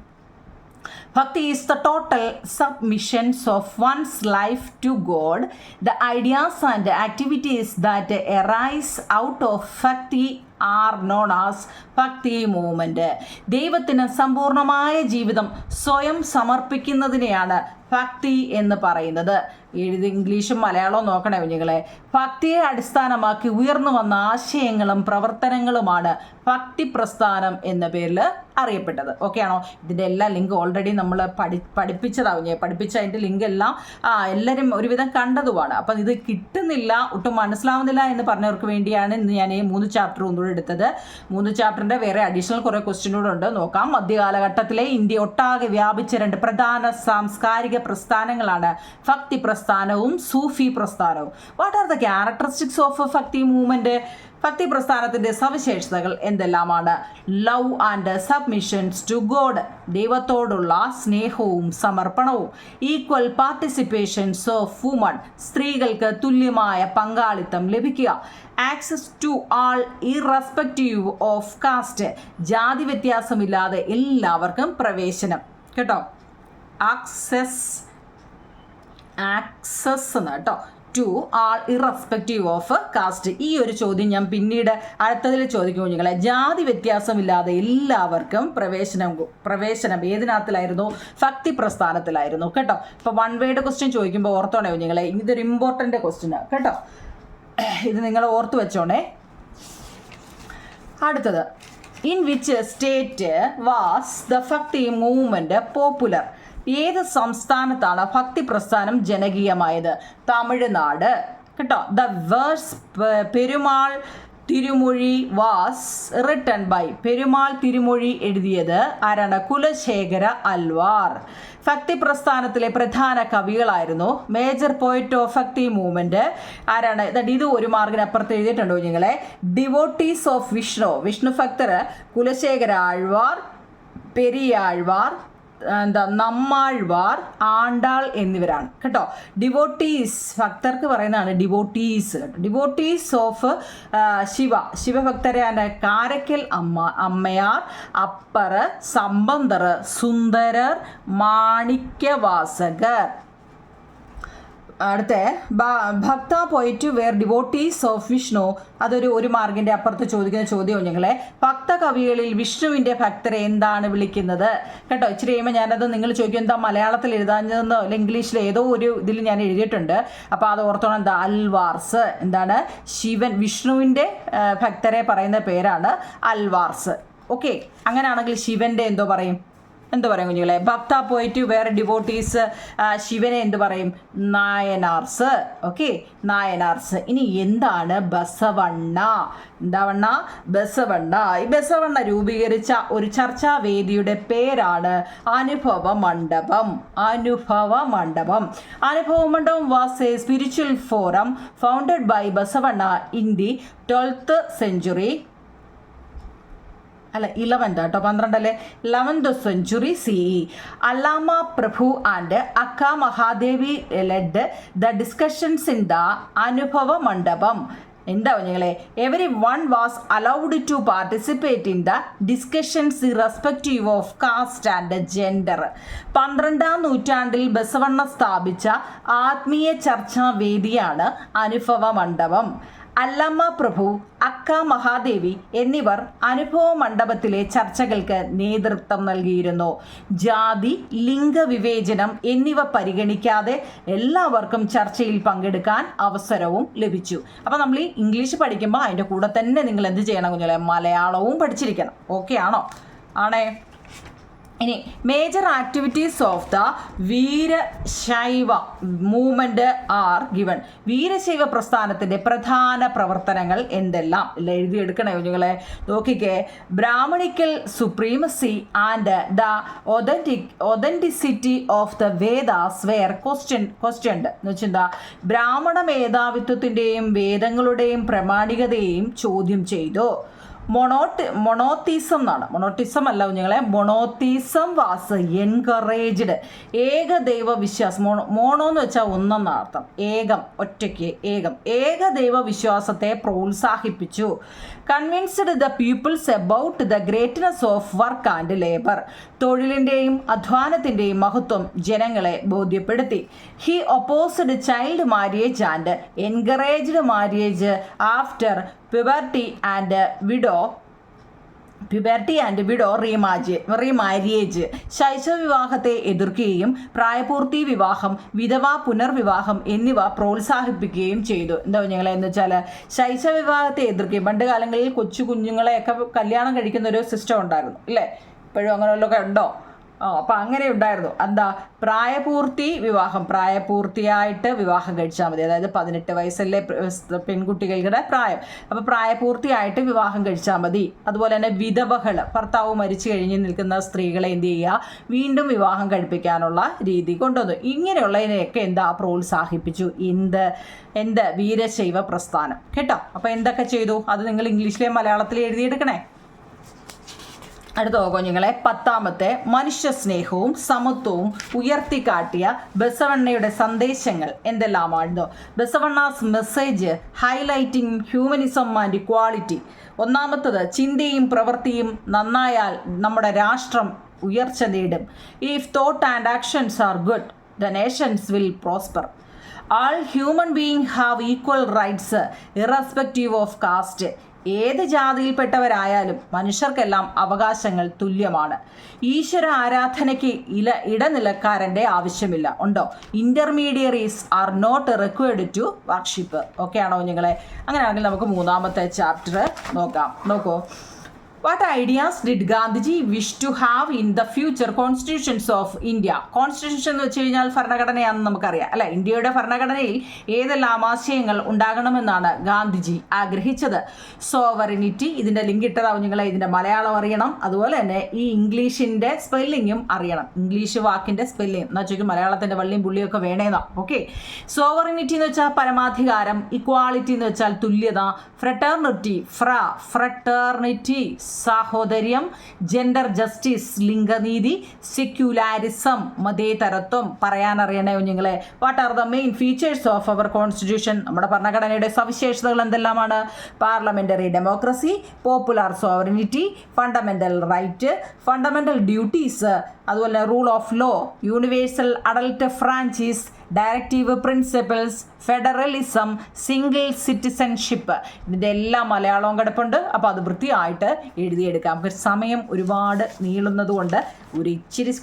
Bhakti is the total submissions of one's life to God. The ideas and activities that arise out of Bhakti are known as ഭക്തി മൂവ്മെൻറ്റ്. ദൈവത്തിന് സമ്പൂർണമായ ജീവിതം സ്വയം സമർപ്പിക്കുന്നതിനെയാണ് ഭക്തി എന്ന് പറയുന്നത്. ഇംഗ്ലീഷും മലയാളവും നോക്കണേ കുഞ്ഞുങ്ങളെ. ഭക്തിയെ അടിസ്ഥാനമാക്കി ഉയർന്നു വന്ന ആശയങ്ങളും പ്രവർത്തനങ്ങളുമാണ് ഭക്തി പ്രസ്ഥാനം എന്ന പേരിൽ അറിയപ്പെട്ടത്. ഓക്കെ ആണോ? ഇതിൻ്റെ എല്ലാ ലിങ്ക് ഓൾറെഡി നമ്മൾ പഠിപ്പിച്ചതാവും. പഠിപ്പിച്ച അതിൻ്റെ ലിങ്ക് എല്ലാം എല്ലാവരും ഒരുവിധം കണ്ടതുമാണ്. അപ്പം ഇത് കിട്ടുന്നില്ല, ഒട്ടും മനസ്സിലാവുന്നില്ല എന്ന് പറഞ്ഞവർക്ക് വേണ്ടിയാണ് ഇന്ന് ഞാൻ ഈ 3 ചാപ്റ്റർ ഒന്നുകൂടെ എടുത്തത്. 3 ചാപ്റ്ററിൻ്റെ വേറെ അഡീഷണൽ കുറേ ക്വസ്റ്റ്യനോടുണ്ട്, നോക്കാം. മധ്യകാലഘട്ടത്തിലെ ഇന്ത്യ ഒട്ടാകെ വ്യാപിച്ച 2 പ്രധാന സാംസ്കാരിക പ്രസ്ഥാനങ്ങളാണ് ഭക്തി പ്രസ്ഥാനവും സൂഫി പ്രസ്ഥാനവും. What are the characteristics of bhakti movement? ഭക്തി പ്രസ്ഥാനത്തിൻ്റെ സവിശേഷതകൾ എന്തെല്ലാമാണ്? Love and submissions to god, ദൈവത്തോടുള്ള സ്നേഹവും സമർപ്പണവും. ഈക്വൽ പാർട്ടിസിപ്പേഷൻസ് ഓഫ് വുമൺ, സ്ത്രീകൾക്ക് തുല്യമായ പങ്കാളിത്തം ലഭിക്കുക. Access to all irrespective of caste, ജാതി വ്യത്യാസമില്ലാതെ എല്ലാവർക്കും പ്രവേശനം. കേട്ടോ, ആക്സസ് എന്ന് കേട്ടോ, to all irrespective of caste. ഈ ഒരു ചോദ്യം ഞാൻ പിന്നീട് അടുത്തതിൽ ചോദിക്കും കുഞ്ഞുങ്ങളെ. ജാതി വ്യത്യാസമില്ലാതെ എല്ലാവർക്കും പ്രവേശനം ഏതിനകത്തിലായിരുന്നു? ഭക്തി പ്രസ്ഥാനത്തിലായിരുന്നു കേട്ടോ. ഇപ്പോൾ വൺ വേർഡ് ക്വസ്റ്റ്യൻ ചോദിക്കുമ്പോൾ ഓർത്തോണേ കുഞ്ഞുങ്ങളെ, ഇതൊരു ഇമ്പോർട്ടൻ്റ് ക്വസ്റ്റ്യനാണ് കേട്ടോ, ഇത് നിങ്ങൾ ഓർത്ത് വെച്ചോണേ. അടുത്തത്, in which state was the bhakti movement popular? ഏത് സംസ്ഥാനത്താണ് ഭക്തി പ്രസ്ഥാനം ജനകീയമായത്? തമിഴ്നാട് കേട്ടോ. The verse Perumal Tirumozhi was written by, Perumal Tirumozhi എഴുതിയത് ആരാണ്? കുലശേഖര അൽവാർ. ഭക്തി പ്രസ്ഥാനത്തിലെ പ്രധാന കവികളായിരുന്നു. Major poet of bhakti movement ആരാണ്? ഇത് ഒരു മാർക്കിന് അപ്പുറത്ത് എഴുതിയിട്ടുണ്ടോ നിങ്ങളെ? ഡിവോട്ടീസ് ഓഫ് വിഷ്ണു ഭക്തർ കുലശേഖര ആഴ്വാർ, പെരിയാഴ്വാർ, നമ്മാഴ്വാർ, ആണ്ടാൾ എന്നിവരാണ് കേട്ടോ. ഡിവോട്ടീസ് ഭക്തർക്ക് പറയുന്നതാണ് ഡിവോട്ടീസ്. ഡിവോട്ടീസ് ഓഫ് ശിവഭക്തരാണ് കാരക്കൽ അമ്മയാർ, അപ്പർ, സമ്പന്തർ, സുന്ദരർ, മാണിക്യവാസകർ. അടുത്ത ഭക്ത പോയിറ്റ് വേർ ഡിവോട്ടീസ് ഓഫ് വിഷ്ണു, അതൊരു ഒരു മാർക്കിൻ്റെ അപ്പുറത്ത് ചോദിക്കുന്ന ചോദ്യവും ഞങ്ങളെ. ഭക്ത കവികളിൽ വിഷ്ണുവിൻ്റെ ഭക്തരെ എന്താണ് വിളിക്കുന്നത്? കേട്ടോ, ഇച്ചിരി കഴിയുമ്പോൾ ഞാനത് നിങ്ങൾ ചോദിക്കും എന്താ മലയാളത്തിൽ എഴുതാഞ്ഞതെന്നോ അല്ലെങ്കിൽ ഇംഗ്ലീഷിൽ ഏതോ ഒരു ഇതിൽ ഞാൻ എഴുതിയിട്ടുണ്ട്, അപ്പോൾ അത് ഓർത്തോണം. എന്താ? അൽവാർസ്. എന്താണ്? വിഷ്ണുവിൻ്റെ ഭക്തരെ പറയുന്ന പേരാണ് അൽവാർസ്. ഓക്കെ, അങ്ങനെയാണെങ്കിൽ ശിവൻ്റെ എന്തോ പറയും കുഞ്ഞുങ്ങളെ? ഭക്ത പോയിട്ട് വേറെ ഡിവോട്ടീസ് ശിവനെ എന്ത് പറയും? നായനാർസ്. ഓക്കെ, നായനാർസ്. ഇനി എന്താണ് ബസവണ്ണ? ബസവണ്ണ. ഈ ബസവണ്ണ രൂപീകരിച്ച ഒരു ചർച്ചാവേദിയുടെ പേരാണ് അനുഭവ Mandapam. Anubhava Mandapam was a spiritual forum founded by Basavanna in the 12th century. 11th century CE. Allama Prabhu and Akka Mahadevi led the discussions in the Anubhava Mandapam. എന്താ കുഞ്ഞുങ്ങളെ? Everyone was allowed to participate in the discussions irrespective of caste and gender. 12ാം നൂറ്റാണ്ടിൽ ബസവണ്ണ സ്ഥാപിച്ച ആത്മീയ ചർച്ചാ വേദിയാണ് അനുഭവ മണ്ഡപം. അല്ലമ്മ പ്രഭു, അക്ക മഹാദേവി എന്നിവർ അനുഭവ മണ്ഡപത്തിലെ ചർച്ചകൾക്ക് നേതൃത്വം നൽകിയിരുന്നു. ജാതി, ലിംഗവിവേചനം എന്നിവ പരിഗണിക്കാതെ എല്ലാവർക്കും ചർച്ചയിൽ പങ്കെടുക്കാൻ അവസരവും ലഭിച്ചു. അപ്പോൾ നമ്മൾ ഈ ഇംഗ്ലീഷ് പഠിക്കുമ്പോൾ അതിൻ്റെ കൂടെ തന്നെ നിങ്ങൾ എന്ത് ചെയ്യണം കുഞ്ഞുങ്ങളെ? മലയാളവും പഠിച്ചിരിക്കണം. ഓക്കെ ആണോ? ആണേ. ഇനി major activities of the Veerashaiva movement are given. Veerashaiva പ്രസ്ഥാനത്തിൻ്റെ പ്രധാന പ്രവർത്തനങ്ങൾ എന്തെല്ലാം? എഴുതിയെടുക്കണേ കുഞ്ഞുങ്ങളെ. നോക്കിക്കേ. Brahmanical supremacy and the authenticity of the Vedas were questioned എന്ന് വെച്ചെന്താ? ബ്രാഹ്മണ മേധാവിത്വത്തിൻ്റെയും വേദങ്ങളുടെയും പ്രാമാണികതയെയും ചോദ്യം ചെയ്തു. മൊണോത്തിസം എന്നാണ്. മൊണോട്ടിസം അല്ല കുഞ്ഞുങ്ങളെ, മൊണോത്തിസം വാസ് എൻകറേജ്ഡ്. ഏകദൈവ വിശ്വാസം. മോണോ എന്ന് വെച്ചാൽ ഒന്നെന്ന അർത്ഥം. ഏകം, ഒറ്റയ്ക്ക്, ഏകം. ഏകദൈവ വിശ്വാസത്തെ പ്രോത്സാഹിപ്പിച്ചു. Convinced the peoples about the greatness of work and labour. തൊഴിലിൻ്റെയും അധ്വാനത്തിൻ്റെയും മഹത്വം ജനങ്ങളെ ബോധ്യപ്പെടുത്തി. He opposed child marriage and encouraged marriage after puberty and widow remarriage. ശൈശവ വിവാഹത്തെ എതിർക്കുകയും പ്രായപൂർത്തി വിവാഹം, വിധവാ പുനർവിവാഹം എന്നിവ പ്രോത്സാഹിപ്പിക്കുകയും ചെയ്തു. എന്താ കുഞ്ഞുങ്ങളെ? വെച്ചാൽ ശൈശവ വിവാഹത്തെ എതിർക്കുകയും, പണ്ട് കാലങ്ങളിൽ കൊച്ചു കുഞ്ഞുങ്ങളെയൊക്കെ കല്യാണം കഴിക്കുന്ന ഒരു സിസ്റ്റം ഉണ്ടായിരുന്നു, ഇല്ലേ? ഇപ്പോഴും അങ്ങനെ വല്ലതൊക്കെ ഉണ്ടോ? അപ്പം അങ്ങനെ ഉണ്ടായിരുന്നു. എന്താ പ്രായപൂർത്തിയായിട്ട് വിവാഹം കഴിച്ചാൽ മതി. അതായത് 18 വയസ്സല്ലേ പെൺകുട്ടികളുടെ പ്രായം. അപ്പോൾ പ്രായപൂർത്തിയായിട്ട് വിവാഹം കഴിച്ചാൽ മതി. അതുപോലെ തന്നെ വിധവകൾ, ഭർത്താവ് മരിച്ചു കഴിഞ്ഞ് നിൽക്കുന്ന സ്ത്രീകളെ എന്ത് ചെയ്യുക, വീണ്ടും വിവാഹം കഴിപ്പിക്കാനുള്ള രീതി കൊണ്ടുവന്നു. ഇങ്ങനെയുള്ളതിനെയൊക്കെ പ്രോത്സാഹിപ്പിച്ചു എന്ത് വീരശൈവ പ്രസ്ഥാനം കേട്ടോ. അപ്പോൾ എന്തൊക്കെ ചെയ്തു അത് നിങ്ങൾ ഇംഗ്ലീഷിലെയും മലയാളത്തിലും എഴുതിയെടുക്കണേ. അടുത്ത കുഞ്ഞുങ്ങളെ 10ാമത്തെ മനുഷ്യ സ്നേഹവും സമത്വവും ഉയർത്തിക്കാട്ടിയ ബസവണ്ണയുടെ സന്ദേശങ്ങൾ എന്തെല്ലാമായിരുന്നു? Basavanna's message highlighting humanism and equality. ഒന്നാമത്തത് ചിന്തയും പ്രവൃത്തിയും നന്നായാൽ നമ്മുടെ രാഷ്ട്രം ഉയർച്ച നേടും. If thought and actions are good the nations will prosper. All human being have equal rights irrespective of caste. ഏത് ജാതിയിൽപ്പെട്ടവരായാലും മനുഷ്യർക്കെല്ലാം അവകാശങ്ങൾ തുല്യമാണ്. ഈശ്വര ആരാധനയ്ക്ക് ഇടനിലക്കാരൻ്റെ ആവശ്യമില്ല. ഉണ്ടോ? Intermediaries are not required to worship. Okay ആണോ നിങ്ങളെ? അങ്ങനെയാണെങ്കിൽ നമുക്ക് 3ാമത്തെ ചാപ്റ്റർ നോക്കൂ. What ideas did Gandhiji wish to have in the future constitutions of India? Constitution എന്ന് വെച്ച് കഴിഞ്ഞാൽ ഭരണഘടനയാണെന്ന് നമുക്കറിയാം അല്ലെ. ഇന്ത്യയുടെ ഭരണഘടനയിൽ ഏതെല്ലാം ആശയങ്ങൾ ഉണ്ടാകണമെന്നാണ് ഗാന്ധിജി ആഗ്രഹിച്ചത്? സോവറിനിറ്റി, ഇതിൻ്റെ ലിങ്ക് ഇട്ടതാവും നിങ്ങളെ. ഇതിൻ്റെ മലയാളം അറിയണം, അതുപോലെ തന്നെ ഈ ഇംഗ്ലീഷിൻ്റെ സ്പെല്ലിങ്ങും അറിയണം. ഇംഗ്ലീഷ് വാക്കിൻ്റെ സ്പെല്ലിങ് എന്ന് വെച്ചാൽ മലയാളത്തിൻ്റെ വള്ളിയും പുള്ളിയൊക്കെ വേണേന്നാ. ഓക്കെ. സോവറിനിറ്റി എന്ന് വെച്ചാൽ പരമാധികാരം, ഇക്വാളിറ്റി എന്ന് വെച്ചാൽ തുല്യത, ഫ്രട്ടേർണിറ്റി സാഹോദര്യം, ജെൻഡർ ജസ്റ്റിസ് ലിംഗനീതി, സെക്യുലാരിസം മതേതരത്വം. പറയാനറിയണേ കുഞ്ഞുങ്ങളെ. What are the main features of our constitution? നമ്മുടെ ഭരണഘടനയുടെ സവിശേഷതകൾ എന്തെല്ലാമാണ്? Parliamentary democracy, popular sovereignty, fundamental right, fundamental duties, അതുപോലെ rule of law, universal adult franchise, directive principles, federalism, single citizenship. ഇതിൻ്റെ എല്ലാം മലയാളവും കിടപ്പുണ്ട്. അപ്പോൾ അത് വൃത്തിയായിട്ട് എഴുതിയെടുക്കാം. സമയം ഒരുപാട് നീളുന്നതുകൊണ്ട്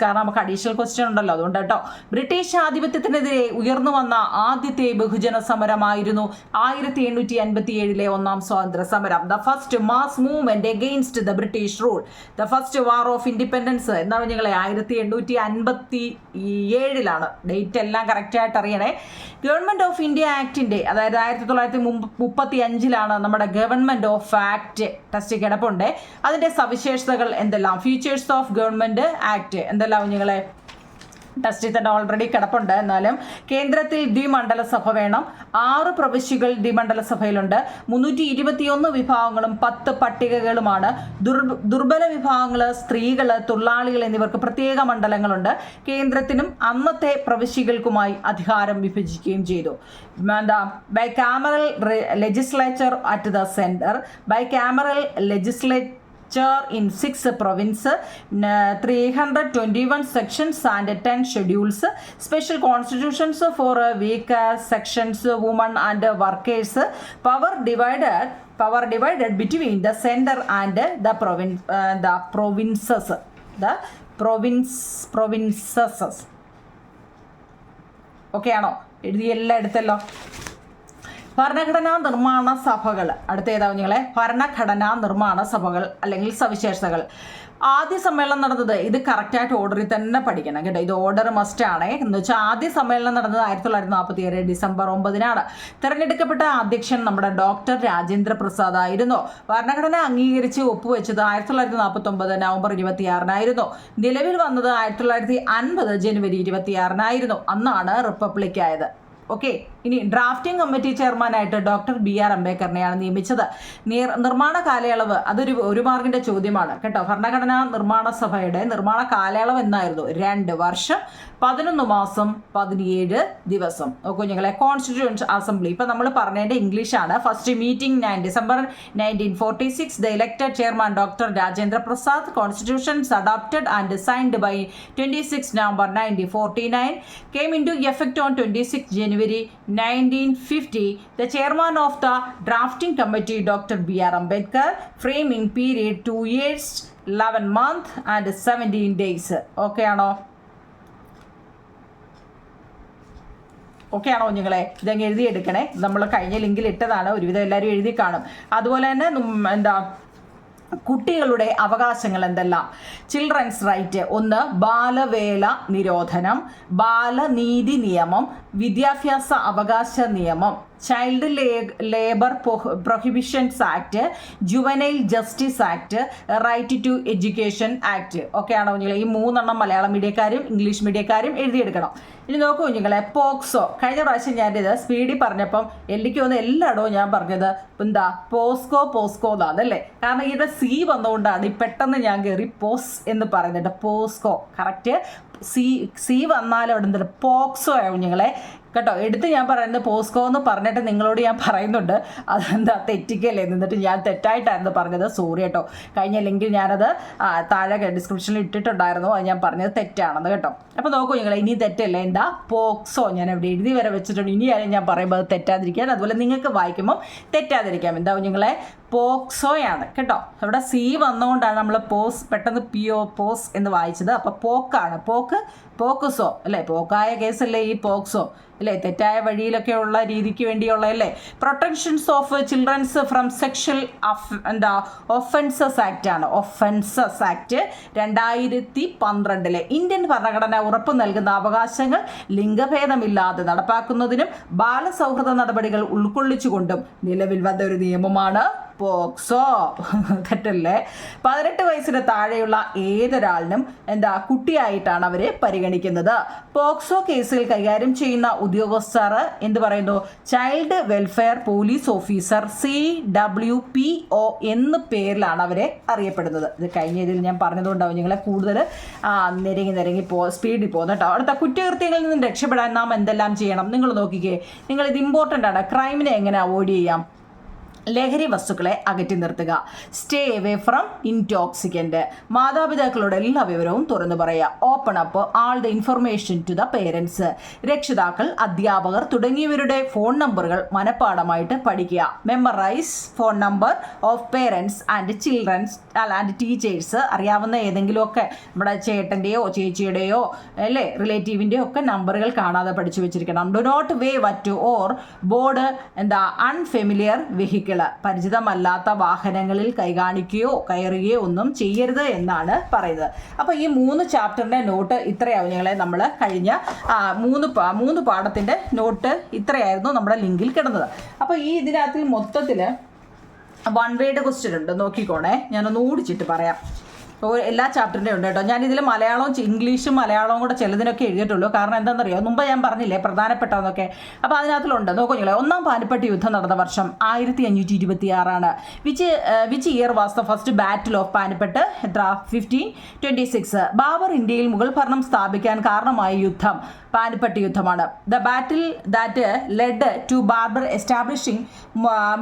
കാരണം നമുക്ക് അഡീഷണൽ ക്വസ്റ്റ്യൻ ഉണ്ടല്ലോ, അതുകൊണ്ട് കേട്ടോ. ബ്രിട്ടീഷ് ആധിപത്യത്തിനെതിരെ ഉയർന്നു വന്ന ആദ്യത്തെ ബഹുജന സമരമായിരുന്നു 1857 1ാം സ്വാതന്ത്ര്യ സമരം. The first mass movement against the British rule. The first war of independence എന്നാണ് നിങ്ങളെ 1857 ഡേറ്റ് എല്ലാം കറക്റ്റായിട്ട് അറിയണേ. ഗവൺമെൻറ് ഓഫ് ഇന്ത്യ ആക്ടിൻ്റെ, അതായത് 1935 നമ്മുടെ ഗവൺമെൻറ് ഓഫ് ആക്ട് ടെസ്റ്റ് കിടപ്പുണ്ട്. അതിൻ്റെ സവിശേഷതകൾ എന്തെല്ലാം? ഫീച്ചേഴ്സ് ഓഫ് ഗവൺമെൻറ് ആക്ട് എന്തെല്ലാം നിങ്ങളെ? ടെസ്റ്റിൽ തന്നെ ഓൾറെഡി കിടപ്പുണ്ട്. എന്നാലും കേന്ദ്രത്തിൽ ദ്വിമണ്ഡല സഭ വേണം. 6 പ്രവിശ്യകൾ ദ്വിമണ്ഡല സഭയിലുണ്ട്. 321 വിഭാഗങ്ങളും 10 പട്ടികകളുമാണ്. ദുർബല വിഭാഗങ്ങൾ, സ്ത്രീകൾ, തൊഴിലാളികൾ എന്നിവർക്ക് പ്രത്യേക മണ്ഡലങ്ങളുണ്ട്. കേന്ദ്രത്തിനും അന്നത്തെ പ്രവിശ്യകൾക്കുമായി അധികാരം വിഭജിക്കുകയും ചെയ്തു. Bicameral legislature at the centre, bicameral legislature in 6 provinces, 321 sections and 10 schedules, special constitutions for weak sections, women and workers, power divided between the center and the provinces. Okay ആണോ? എഴുതിയെല്ലാം എടുത്തല്ലോ. ഭരണഘടനാ നിർമ്മാണ സഭകൾ അടുത്ത ഏതാവും നിങ്ങളെ? ഭരണഘടനാ നിർമ്മാണ സഭകൾ അല്ലെങ്കിൽ സവിശേഷതകൾ. ആദ്യ സമ്മേളനം നടന്നത്, ഇത് കറക്റ്റായിട്ട് ഓർഡറിൽ തന്നെ പഠിക്കണം കേട്ടോ. ഇത് ഓർഡർ മസ്റ്റ് ആണ്. എന്ന് വെച്ചാൽ ആദ്യ സമ്മേളനം നടന്നത് 1947 ഡിസംബർ 9 തിരഞ്ഞെടുക്കപ്പെട്ട അധ്യക്ഷൻ നമ്മുടെ ഡോക്ടർ രാജേന്ദ്ര പ്രസാദ് ആയിരുന്നു. ഭരണഘടന അംഗീകരിച്ച് ഒപ്പുവെച്ചത് 1949 നവംബർ 26 നിലവിൽ വന്നത് 1950 ജനുവരി 26 അന്നാണ് റിപ്പബ്ലിക് ആയത്. ഓക്കെ. ഇനി ഡ്രാഫ്റ്റിംഗ് കമ്മിറ്റി ചെയർമാനായിട്ട് ഡോക്ടർ BR അംബേദ്കറിനെയാണ് നിയമിച്ചത്. നിർമ്മാണ കാലയളവ് ഒരു മാർക്കിന്റെ ചോദ്യമാണ് കേട്ടോ. ഭരണഘടനാ നിർമ്മാണ സഭയുടെ നിർമ്മാണ കാലയളവ് എന്നായിരുന്നു? 2 വർഷം 11 മാസം 17 ദിവസം. നോക്കൂ ഞങ്ങളെ. കോൺസ്റ്റിറ്റ്യൂവന്റ് അസംബ്ലി ഇപ്പം നമ്മൾ പറഞ്ഞതിൻ്റെ ഇംഗ്ലീഷാണ്. First meeting December 1946. The elected chairman doctor Rajendra Prasad. Constitutions adopted and signed by 26 November 1949. Came into effect on 26 January 1950. The chairman of the drafting committee, Dr. BR Ambedkar. Framing period 2 years, 11 months and 17 days. Okay ആണോ? ഓക്കെ ആണോ കുഞ്ഞുങ്ങളെ? ഇതങ്ങ് എഴുതിയെടുക്കണേ. നമ്മൾ കഴിഞ്ഞ ലിങ്കിൽ ഇട്ടതാണ്. ഒരുവിധം എല്ലാവരും എഴുതി കാണും. അതുപോലെ തന്നെ കുട്ടികളുടെ അവകാശങ്ങൾ എന്തെല്ലാം? ചിൽഡ്രൻസ് റൈറ്റ് ഒന്ന്, ബാലവേല നിരോധനം, ബാലനീതി നിയമം, വിദ്യാഭ്യാസ അവകാശ നിയമം, child labour prohibitions act, juvenile justice act, right to education act. ഒക്കെയാണോ കുഞ്ഞുങ്ങളെ? ഈ 3 മലയാളം മീഡിയക്കാരും ഇംഗ്ലീഷ് മീഡിയക്കാരും എഴുതിയെടുക്കണം. ഇനി നോക്കൂ കുഞ്ഞുങ്ങളെ, പോക്സോ. കഴിഞ്ഞ പ്രാവശ്യം ഞാനിത് സ്പീഡിൽ പറഞ്ഞപ്പം എനിക്ക് തോന്നുന്നു എല്ലായിടവും ഞാൻ പറഞ്ഞത് എന്താ പോസ്കോ എന്നാണല്ലേ. കാരണം ഇവിടെ സി വന്നുകൊണ്ടാണ് ഈ പെട്ടെന്ന് ഞാൻ കയറി പോസ് എന്ന് പറയുന്നുണ്ട്. POCSO correct. സി വന്നാലും അവിടെ എന്താ പോക്സോ ആവും കുഞ്ഞുങ്ങളെ കേട്ടോ. എടുത്ത് ഞാൻ പറയുന്നത് പോസ്കോ എന്ന് പറഞ്ഞിട്ട് നിങ്ങളോട് ഞാൻ പറയുന്നുണ്ട്, അതെന്താ തെറ്റിക്കല്ലേ, എന്നിട്ട് ഞാൻ തെറ്റായിട്ടായിരുന്നു പറഞ്ഞത്, സോറി കേട്ടോ. കഴിഞ്ഞ ലിങ്കിൽ ഞാനത് താഴെ ഡിസ്ക്രിപ്ഷനിൽ ഇട്ടിട്ടുണ്ടായിരുന്നു, അത് ഞാൻ പറഞ്ഞത് തെറ്റാണെന്ന് കേട്ടോ. അപ്പോൾ നോക്കൂ നിങ്ങൾ, ഇനി തെറ്റല്ലേ, എന്താ പോക്സോ. ഞാൻ അവിടെ എഴുതി വരെ വെച്ചിട്ടുണ്ട്, ഇനിയാലും ഞാൻ പറയുമ്പോൾ അത് തെറ്റാതിരിക്കാൻ, അതുപോലെ നിങ്ങൾക്ക് വായിക്കുമ്പം തെറ്റാതിരിക്കാം. എന്താ കുഞ്ഞുങ്ങളെ? പോക്സോയാണ് കേട്ടോ. അവിടെ സി വന്നുകൊണ്ടാണ് നമ്മൾ പെട്ടെന്ന് പോസ് എന്ന് വായിച്ചത്. അപ്പോൾ പോക്കാണ്, പോക്സോ അല്ലേ, പോക്കായ കേസല്ലേ ഈ പോക്സോ അല്ലേ, തെറ്റായ വഴിയിലൊക്കെ ഉള്ള രീതിക്ക് വേണ്ടിയുള്ള അല്ലേ. Protections of children's from sexual offences act ആണ്. ഒഫൻസസ് ആക്ട് 2012 ഇന്ത്യൻ ഭരണഘടന ഉറപ്പു നൽകുന്ന അവകാശങ്ങൾ ലിംഗഭേദമില്ലാതെ നടപ്പാക്കുന്നതിനും ബാലസൗഹൃദ നടപടികൾ ഉൾക്കൊള്ളിച്ചുകൊണ്ടും നിലവിൽ വന്ന ഒരു നിയമമാണ് പോക്സോ. തെറ്റല്ലേ? 18 വയസ്സിന് താഴെയുള്ള ഏതൊരാളിനും കുട്ടിയായിട്ടാണ് അവരെ പരിഗണിക്കുന്നത്. പോക്സോ കേസുകൾ കൈകാര്യം ചെയ്യുന്ന ഉദ്യോഗസ്ഥർ എന്ത് പറയുന്നു? Child welfare police officer, CWPO എന്ന പേരിലാണ് അവരെ അറിയപ്പെടുന്നത്. ഇത് കഴിഞ്ഞ ഇതിൽ ഞാൻ പറഞ്ഞതുകൊണ്ടാവും നിങ്ങളെ കൂടുതൽ നിരങ്ങി സ്പീഡിൽ പോകുന്നു കേട്ടോ. അടുത്ത, കുറ്റകൃത്യങ്ങളിൽ നിന്നും രക്ഷപ്പെടാൻ നാം എന്തെല്ലാം ചെയ്യണം? നിങ്ങൾ നോക്കിക്കേ, ഇത് ഇമ്പോർട്ടൻ്റ് ആണ്. ക്രൈമിനെ എങ്ങനെ അവോയ്ഡ് ചെയ്യാം? ലഹരി വസ്തുക്കളെ അകറ്റി നിർത്തുക. Stay away from intoxicant. മാതാപിതാക്കളുടെ എല്ലാ വിവരവും തുറന്നു പറയുക. Open up all the information to the parents. രക്ഷിതാക്കൾ, അധ്യാപകർ തുടങ്ങിയവരുടെ ഫോൺ നമ്പറുകൾ മനഃപ്പാഠമായിട്ട് പഠിക്കുക. Memorise phone number of parents and childrens and teachers. അറിയാവുന്ന ഏതെങ്കിലുമൊക്കെ നമ്മുടെ ചേട്ടൻ്റെയോ ചേച്ചിയുടെയോ അല്ലേ റിലേറ്റീവിൻ്റെയോ ഒക്കെ നമ്പറുകൾ കാണാതെ പഠിച്ചു വെച്ചിരിക്കണം. Do not wave at or board unfamiliar vehicle. പരിചിതമല്ലാത്ത വാഹനങ്ങളിൽ കൈകാണിക്കുകയോ കയറുകയോ ഒന്നും ചെയ്യരുത് എന്നാണ് പറയുന്നത്. അപ്പോൾ ഈ 3 ചാപ്റ്ററിൻ്റെ നോട്ട് ഇത്രയാവും ഞങ്ങളെ. നമ്മൾ കഴിഞ്ഞ 3 പാഠത്തിൻ്റെ നോട്ട് ഇത്രയായിരുന്നു നമ്മുടെ ലിങ്കിൽ കിടന്നത്. അപ്പോൾ ഈ ഇതിനകത്ത് മൊത്തത്തിൽ 1 വേർഡ് ക്വസ്റ്റ്യൻ ഉണ്ട്, നോക്കിക്കോണേ. ഞാനൊന്ന് ഓടിച്ചിട്ട് പറയാം. എല്ലാ ചാപ്റ്ററിൻ്റെ ഉണ്ട് കേട്ടോ. ഞാനിതിൽ മലയാളവും ഇംഗ്ലീഷും മലയാളവും കൂടെ ചിലതിനൊക്കെ എഴുതിയിട്ടുള്ളൂ. കാരണം എന്താണെന്നറിയോ, മുമ്പ് ഞാൻ പറഞ്ഞില്ലേ പ്രധാനപ്പെട്ടതെന്നൊക്കെ. അപ്പോൾ അതിനകത്തിലുണ്ട്, നോക്കുഞ്ഞില്ലേ. 1ാം പാനിപ്പട്ട് യുദ്ധം നടന്ന വർഷം 1526 which year was the first battle of Panipat? 1526. Babur ഇന്ത്യയിൽ മുഗൾ ഭരണം സ്ഥാപിക്കാൻ കാരണമായ യുദ്ധം പാനിപ്പട്ട് യുദ്ധമാണ്. The battle that led to Babur establishing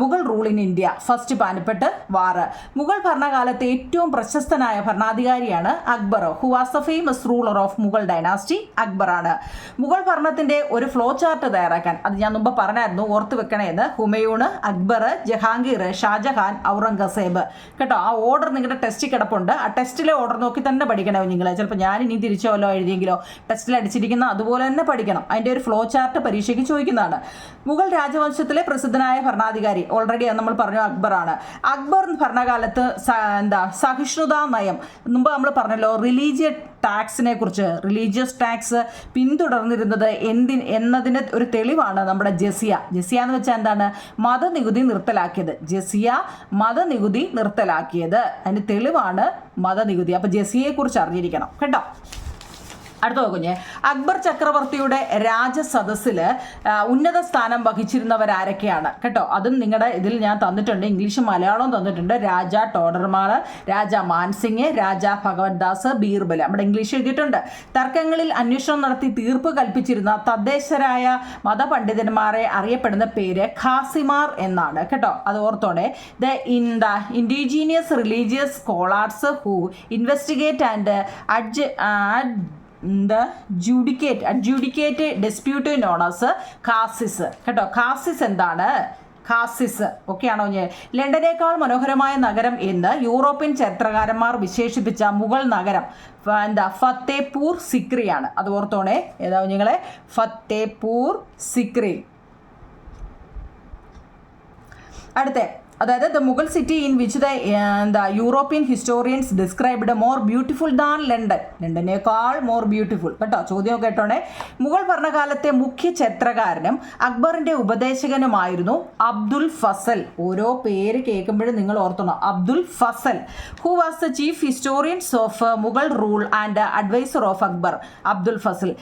Mughal rule in India. First Panipat war. Mughal ഭരണകാലത്തെ ഏറ്റവും പ്രശസ്തനായ ഭരണാധികാരിയാണ് അക്ബർ. Who was the famous ruler of Mughal dynasty? അക്ബറാണ്. മുഗൾ ഭരണത്തിന്റെ ഒരു ഫ്ലോ ചാർട്ട് തയ്യാറാക്കാൻ, അത് ഞാൻ മുമ്പ് പറഞ്ഞായിരുന്നു, ഓർത്ത് വെക്കണേന്ന്. ഹുമയൂൺ, അക്ബർ, ജഹാംഗീർ, ഷാജഹാൻ, ഔറംഗസേബ്. കേട്ടോ, ആ ഓർഡർ നിങ്ങളുടെ ടെസ്റ്റിൽ കിടപ്പുണ്ട്. ആ ടെസ്റ്റിലെ ഓർഡർ നോക്കി തന്നെ പഠിക്കണോ നിങ്ങൾ. ചിലപ്പോൾ ഞാൻ ഇനി തിരിച്ചോ വല്ലോ എഴുതിയെങ്കിലോ ടെസ്റ്റിൽ അടിച്ചിരിക്കുന്ന അതുപോലെ തന്നെ പഠിക്കണം. അതിൻ്റെ ഒരു ഫ്ലോ ചാർട്ട് പരീക്ഷയ്ക്ക് ചോദിക്കുന്നതാണ്. മുഗൾ രാജവംശത്തിലെ പ്രസിദ്ധനായ ഭരണാധികാരി ഓൾറെഡി നമ്മൾ പറഞ്ഞു അക്ബറാണ്. അക്ബർ ഭരണകാലത്ത് സഹിഷ്ണുതാ നയം, മുമ്പ് നമ്മൾ പറഞ്ഞല്ലോ റിലീജിയസ് ടാക്സിനെ കുറിച്ച്. റിലീജിയസ് ടാക്സ് പിന്തുടർന്നിരുന്നത് എന്നതിന് ഒരു തെളിവാണ് നമ്മുടെ ജസിയ. ജസിയ എന്ന് വെച്ചാൽ എന്താണ്? മതനികുതി നിർത്തലാക്കിയത്. ജസിയ മതനികുതി നിർത്തലാക്കിയത്, അതിന് തെളിവാണ് മതനികുതി. അപ്പോൾ ജസിയയെക്കുറിച്ച് അറിഞ്ഞിരിക്കണം കേട്ടോ. അടുത്ത നോക്കുഞ്ഞേ, അക്ബർ ചക്രവർത്തിയുടെ രാജസദസ്സിൽ ഉന്നത സ്ഥാനം വഹിച്ചിരുന്നവരാരൊക്കെയാണ് കേട്ടോ. അതും നിങ്ങളുടെ ഇതിൽ ഞാൻ തന്നിട്ടുണ്ട്, ഇംഗ്ലീഷും മലയാളവും തന്നിട്ടുണ്ട്. രാജ ടോഡർമാൾ, രാജ മാൻസിംഗ്, രാജ ഭഗവത് ദാസ്, ബീർബൽ. നമ്മുടെ ഇംഗ്ലീഷ് എഴുതിയിട്ടുണ്ട്. തർക്കങ്ങളിൽ അന്വേഷണം നടത്തി തീർപ്പ് കൽപ്പിച്ചിരുന്ന തദ്ദേശരായ മതപണ്ഡിതന്മാരെ അറിയപ്പെടുന്ന പേര് ഖാസിമാർ എന്നാണ് കേട്ടോ. അത് ഓർത്തോടെ. The indigenous religious scholars who investigate and adjudicate dispute known as qazis കേട്ടോ. കാസിസ് എന്താണ്? ഖാസിസ് ഓക്കെയാണോ? ലണ്ടനേക്കാൾ മനോഹരമായ നഗരം എന്ന് യൂറോപ്യൻ ചരിത്രകാരന്മാർ വിശേഷിപ്പിച്ച മുഗൾ നഗരം ഫത്തേപൂർ സിക്രിയാണ്. അത് ഓർത്തോണേ. ഏതാ നിങ്ങളെ? ഫത്തേപൂർ സിക്രി. അടുത്ത അതായത് the Mughal city in which the European historians described more beautiful than London, ലണ്ടനേക്കാൾ മോർ ബ്യൂട്ടിഫുൾ. കേട്ടോ, ചോദ്യം കേട്ടോണേ. മുഗൾ ഭരണകാലത്തെ മുഖ്യ ചരിത്രകാരനും അക്ബറിന്റെ ഉപദേശകനുമായിരുന്നു അബ്ദുൽ ഫസൽ. ഓരോ പേര് കേൾക്കുമ്പോഴും നിങ്ങൾ ഓർത്തണം, Abdul Fazal. Who was the chief historians of Mughal rule and adviser of Akbar. Abdul Fazal.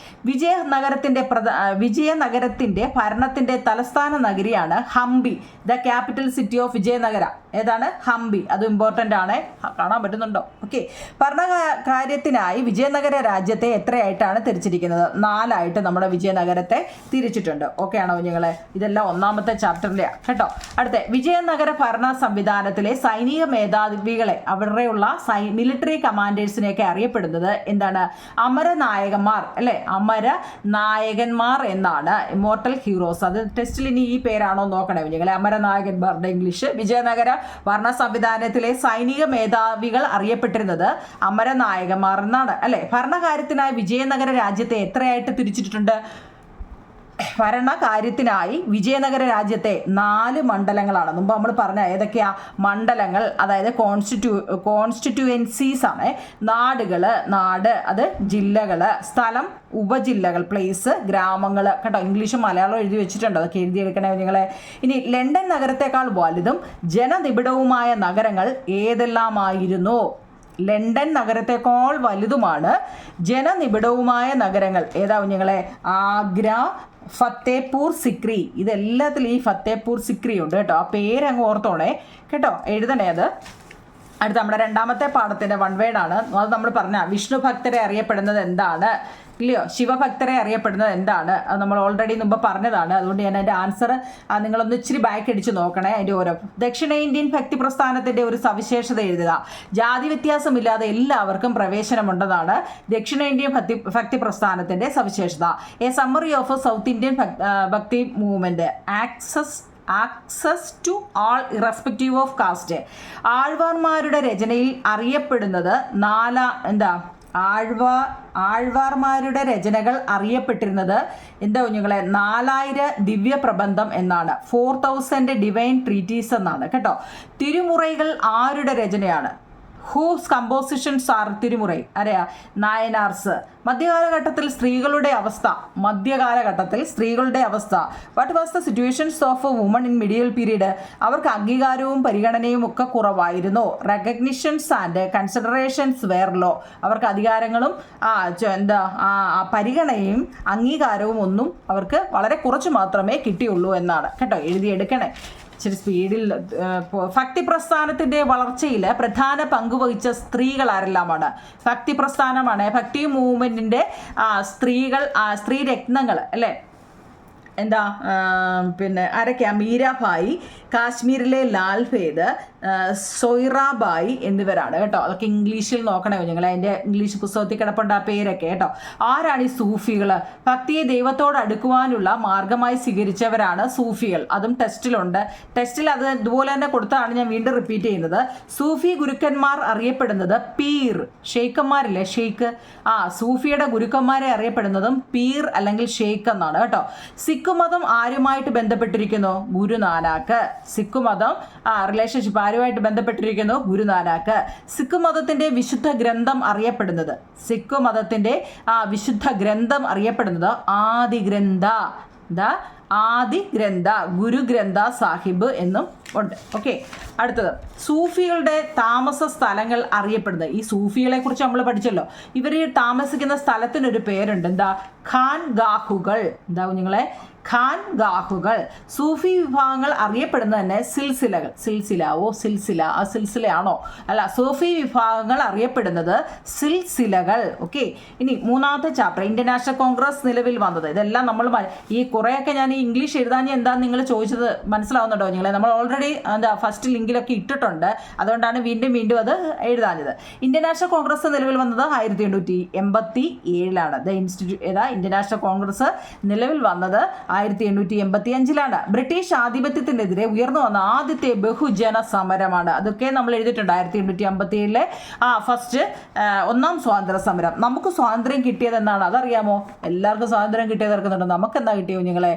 വിജയനഗരത്തിന്റെ ഭരണത്തിന്റെ തലസ്ഥാന നഗരിയാണ് Hampi. The capital city of Vijayanagara ഏതാണ്? ഹംപി. അത് ഇമ്പോർട്ടൻ്റ് ആണ്, കാണാൻ പറ്റുന്നുണ്ടോ? ഓക്കെ. ഭരണകാര്യത്തിനായി വിജയനഗര രാജ്യത്തെ എത്രയായിട്ടാണ് തിരിച്ചിരിക്കുന്നത്? 4 ആയിട്ട് നമ്മുടെ വിജയനഗരത്തെ തിരിച്ചിട്ടുണ്ട്. ഓക്കെ ആണോ നിങ്ങളെ? ഇതെല്ലാം ഒന്നാമത്തെ ചാപ്റ്ററിലെയാണ് കേട്ടോ. അടുത്ത വിജയനഗര ഭരണ സംവിധാനത്തിലെ സൈനിക മേധാവികളെ, അവരുടെയുള്ള മിലിറ്ററി കമാൻഡേഴ്സിനെയൊക്കെ അറിയപ്പെടുന്നത് എന്താണ്? അമരനായകന്മാർ അല്ലേ? അമരനായകന്മാർ എന്നാണ്. Immortal heroes. അത് ടെസ്റ്റിൽ ഇനി ഈ പേരാണോ നോക്കണേ നിങ്ങളെ? അമരനായകന്മാരുടെ ഇംഗ്ലീഷ്. വിജയനഗര ഭരണ സംവിധാനത്തിലെ സൈനിക മേധാവികൾ അറിയപ്പെട്ടിരുന്നത് അമരനായകന്മാർ എന്നാണ് അല്ലെ? ഭരണകാര്യത്തിനായി വിജയനഗര രാജ്യത്തെ എത്രയായിട്ട് തിരിച്ചിട്ടുണ്ട്? ഭരണകാര്യത്തിനായി വിജയനഗര രാജ്യത്തെ 4 മണ്ഡലങ്ങളാണ്. മുമ്പ് നമ്മൾ പറഞ്ഞ ഏതൊക്കെയാ മണ്ഡലങ്ങൾ? അതായത് കോൺസ്റ്റിറ്റ്യുവൻസീസ് ആണ്. നാട് അത് ജില്ലകള്, സ്ഥലം ഉപജില്ലകൾ, പ്ലേസ് ഗ്രാമങ്ങൾ. കേട്ടോ, ഇംഗ്ലീഷും മലയാളം എഴുതി വെച്ചിട്ടുണ്ട്, അതൊക്കെ എഴുതിയെടുക്കണേ നിങ്ങളെ. ഇനി ലണ്ടൻ നഗരത്തെക്കാൾ വലുതും ജനനിബിഡവുമായ നഗരങ്ങൾ ഏതെല്ലാമായിരുന്നു? ലണ്ടൻ നഗരത്തെക്കാൾ വലുതുമാണ് ജനനിബിഡവുമായ നഗരങ്ങൾ ഏതാ കുഞ്ഞുങ്ങളെ? ആഗ്ര, ഫത്തേപൂർ സിക്രി. ഇതെല്ലാത്തിലും ഈ ഫത്തേപൂർ സിക്രി ഉണ്ട് കേട്ടോ. ആ പേരങ്ങ് ഓർത്തോണേ കേട്ടോ, എഴുതണേ അത്. അടുത്ത നമ്മുടെ 2ാമത്തെ പാഠത്തിൻ്റെ 1 വേർഡാണ്. അത് നമ്മൾ പറഞ്ഞ വിഷ്ണു ഭക്തരെ അറിയപ്പെടുന്നത് എന്താണ്? ഇല്ലയോ? ശിവഭക്തരെ അറിയപ്പെടുന്നത് എന്താണ്? അത് നമ്മൾ ഓൾറെഡി മുമ്പ് പറഞ്ഞതാണ്. അതുകൊണ്ട് ഞാൻ അതിൻ്റെ ആൻസർ നിങ്ങളൊന്ന് ഇച്ചിരി ബാക്ക് അടിച്ച് നോക്കണേ. അതിൻ്റെ ഓരോ ദക്ഷിണേന്ത്യൻ ഭക്തി പ്രസ്ഥാനത്തിൻ്റെ ഒരു സവിശേഷത എഴുതുക. ജാതി വ്യത്യാസമില്ലാതെ എല്ലാവർക്കും പ്രവേശനമുണ്ടെന്നാണ് ദക്ഷിണേന്ത്യൻ ഭക്തി പ്രസ്ഥാനത്തിൻ്റെ സവിശേഷത. A summary of South Indian bhakti movement. Access to all irrespective of caste. ആഴ്വാർമാരുടെ രചനയിൽ അറിയപ്പെടുന്നത് ആഴ്വാർമാരുടെ രചനകൾ അറിയപ്പെട്ടിരുന്നത് എന്താ കുഞ്ഞുങ്ങളെ? 4000 ദിവ്യ പ്രബന്ധം എന്നാണ്. 4000 ഡിവൈൻ ട്രീറ്റീസ് എന്നാണ് കേട്ടോ. തിരുമുറൈകൾ ആരുടെ രചനയാണ്? Whose compositions are Tirumurai? അറിയാ? നായനാർസ്. മധ്യകാലഘട്ടത്തിൽ സ്ത്രീകളുടെ അവസ്ഥ. What was the situations of woman in medieval period? അവർക്ക് അംഗീകാരവും പരിഗണനയും ഒക്കെ കുറവായിരുന്നു. Recognitions and considerations were low. അവർക്ക് അധികാരങ്ങളും പരിഗണനയും അംഗീകാരവും ഒന്നും അവർക്ക് വളരെ കുറച്ച് മാത്രമേ കിട്ടിയുള്ളൂ എന്നാണ് കേട്ടോ. എഴുതിയെടുക്കണേ ഇച്ചിരി സ്പീഡിൽ. ഭക്തി പ്രസ്ഥാനത്തിൻ്റെ വളർച്ചയിൽ പ്രധാന പങ്കുവഹിച്ച സ്ത്രീകൾ ആരെല്ലാമാണ്? ഭക്തി പ്രസ്ഥാനമാണ്, ഭക്തി മൂവ്മെൻറ്റിൻ്റെ സ്ത്രീ രത്നങ്ങൾ അല്ലേ? എന്താ പിന്നെ ആരൊക്കെയാ? മീരാഭായി, കാശ്മീരിലെ ലാൽഭേദ്, സൊയ്റാബായി എന്നിവരാണ് കേട്ടോ. അതൊക്കെ ഇംഗ്ലീഷിൽ നോക്കണേ നിങ്ങൾ, അതിൻ്റെ ഇംഗ്ലീഷ് പുസ്തകത്തിൽ കിടപ്പുണ്ട് ആ പേരൊക്കെ കേട്ടോ. ആരാണ് ഈ സൂഫികൾ? ഭക്തിയെ ദൈവത്തോട് അടുക്കുവാനുള്ള മാർഗമായി സ്വീകരിച്ചവരാണ് സൂഫികൾ. അതും ടെസ്റ്റിലുണ്ട്. ടെസ്റ്റിൽ അത് ഇതുപോലെ തന്നെ കൊടുത്താണ് ഞാൻ വീണ്ടും റിപ്പീറ്റ് ചെയ്യുന്നത്. സൂഫി ഗുരുക്കന്മാർ അറിയപ്പെടുന്നത് പീർ. ഷെയ്ഖന്മാരില്ലേ? ഷെയ്ഖ്. സൂഫിയുടെ ഗുരുക്കന്മാരെ അറിയപ്പെടുന്നതും പീർ അല്ലെങ്കിൽ ഷെയ്ഖ് എന്നാണ് കേട്ടോ. സിഖ് മതം ആരുമായിട്ട് ബന്ധപ്പെട്ടിരിക്കുന്നു? ഗുരുനാനാക്ക്. സിഖ് മതം റിലേഷൻഷിപ്പ് ആരുമായിട്ട് ബന്ധപ്പെട്ടിരിക്കുന്നു? ഗുരുനാനാക്ക്. സിഖ് മതത്തിന്റെ വിശുദ്ധ ഗ്രന്ഥം അറിയപ്പെടുന്നത് ആദി ഗ്രന്ഥ ഗുരുഗ്രന്ഥ സാഹിബ് എന്നും ഉണ്ട്. ഓക്കെ. അടുത്തത് സൂഫികളുടെ താമസ സ്ഥലങ്ങൾ അറിയപ്പെടുന്നത്. ഈ സൂഫികളെ കുറിച്ച് നമ്മൾ പഠിച്ചല്ലോ. ഇവർ താമസിക്കുന്ന സ്ഥലത്തിനൊരു പേരുണ്ട്. എന്താ? ഖാൻഗാഹുകൾ. എന്താ കുഞ്ഞുങ്ങളെ? ഖാൻഗാഹുകൾ. സൂഫി വിഭാഗങ്ങൾ അറിയപ്പെടുന്നത് തന്നെ സിൽസിലകൾ. സിൽസിലയാണോ? അല്ല, സൂഫി വിഭാഗങ്ങൾ അറിയപ്പെടുന്നത് സിൽസിലകൾ. ഓക്കെ. ഇനി 3ാമത്തെ ചാപ്റ്റർ, ഇന്ത്യൻ നാഷണൽ കോൺഗ്രസ് നിലവിൽ വന്നത്. ഇതെല്ലാം നമ്മൾ ഈ കുറേയൊക്കെ ഞാൻ ഈ ഇംഗ്ലീഷ് എഴുതാൻ എന്താ നിങ്ങൾ ചോദിച്ചത് മനസ്സിലാവുന്നുണ്ടോ നിങ്ങളെ? നമ്മൾ ഓൾറെഡി ഫസ്റ്റ് ലിങ്കിലൊക്കെ ഇട്ടിട്ടുണ്ട്, അതുകൊണ്ടാണ് വീണ്ടും അത് എഴുതാഞ്ഞത്. ഇന്ത്യൻ നാഷണൽ കോൺഗ്രസ് നിലവിൽ വന്നത് 1887 ഇന്ത്യൻ നാഷണൽ കോൺഗ്രസ് നിലവിൽ വന്നത് 1885 ബ്രിട്ടീഷ് ആധിപത്യത്തിനെതിരെ ഉയർന്നു വന്ന ആദ്യത്തെ ബഹുജന സമരമാണ്. അതൊക്കെ നമ്മൾ എഴുതിയിട്ടുണ്ട്. 1857 ഫസ്റ്റ് 1ാം സ്വാതന്ത്ര്യ സമരം. നമുക്ക് സ്വാതന്ത്ര്യം കിട്ടിയത് എന്നാണ് അതറിയാമോ? എല്ലാവർക്കും സ്വാതന്ത്ര്യം കിട്ടിയത് ഇറക്കുന്നുണ്ട്. നമുക്ക് എന്താ കിട്ടിയോ നിങ്ങളെ?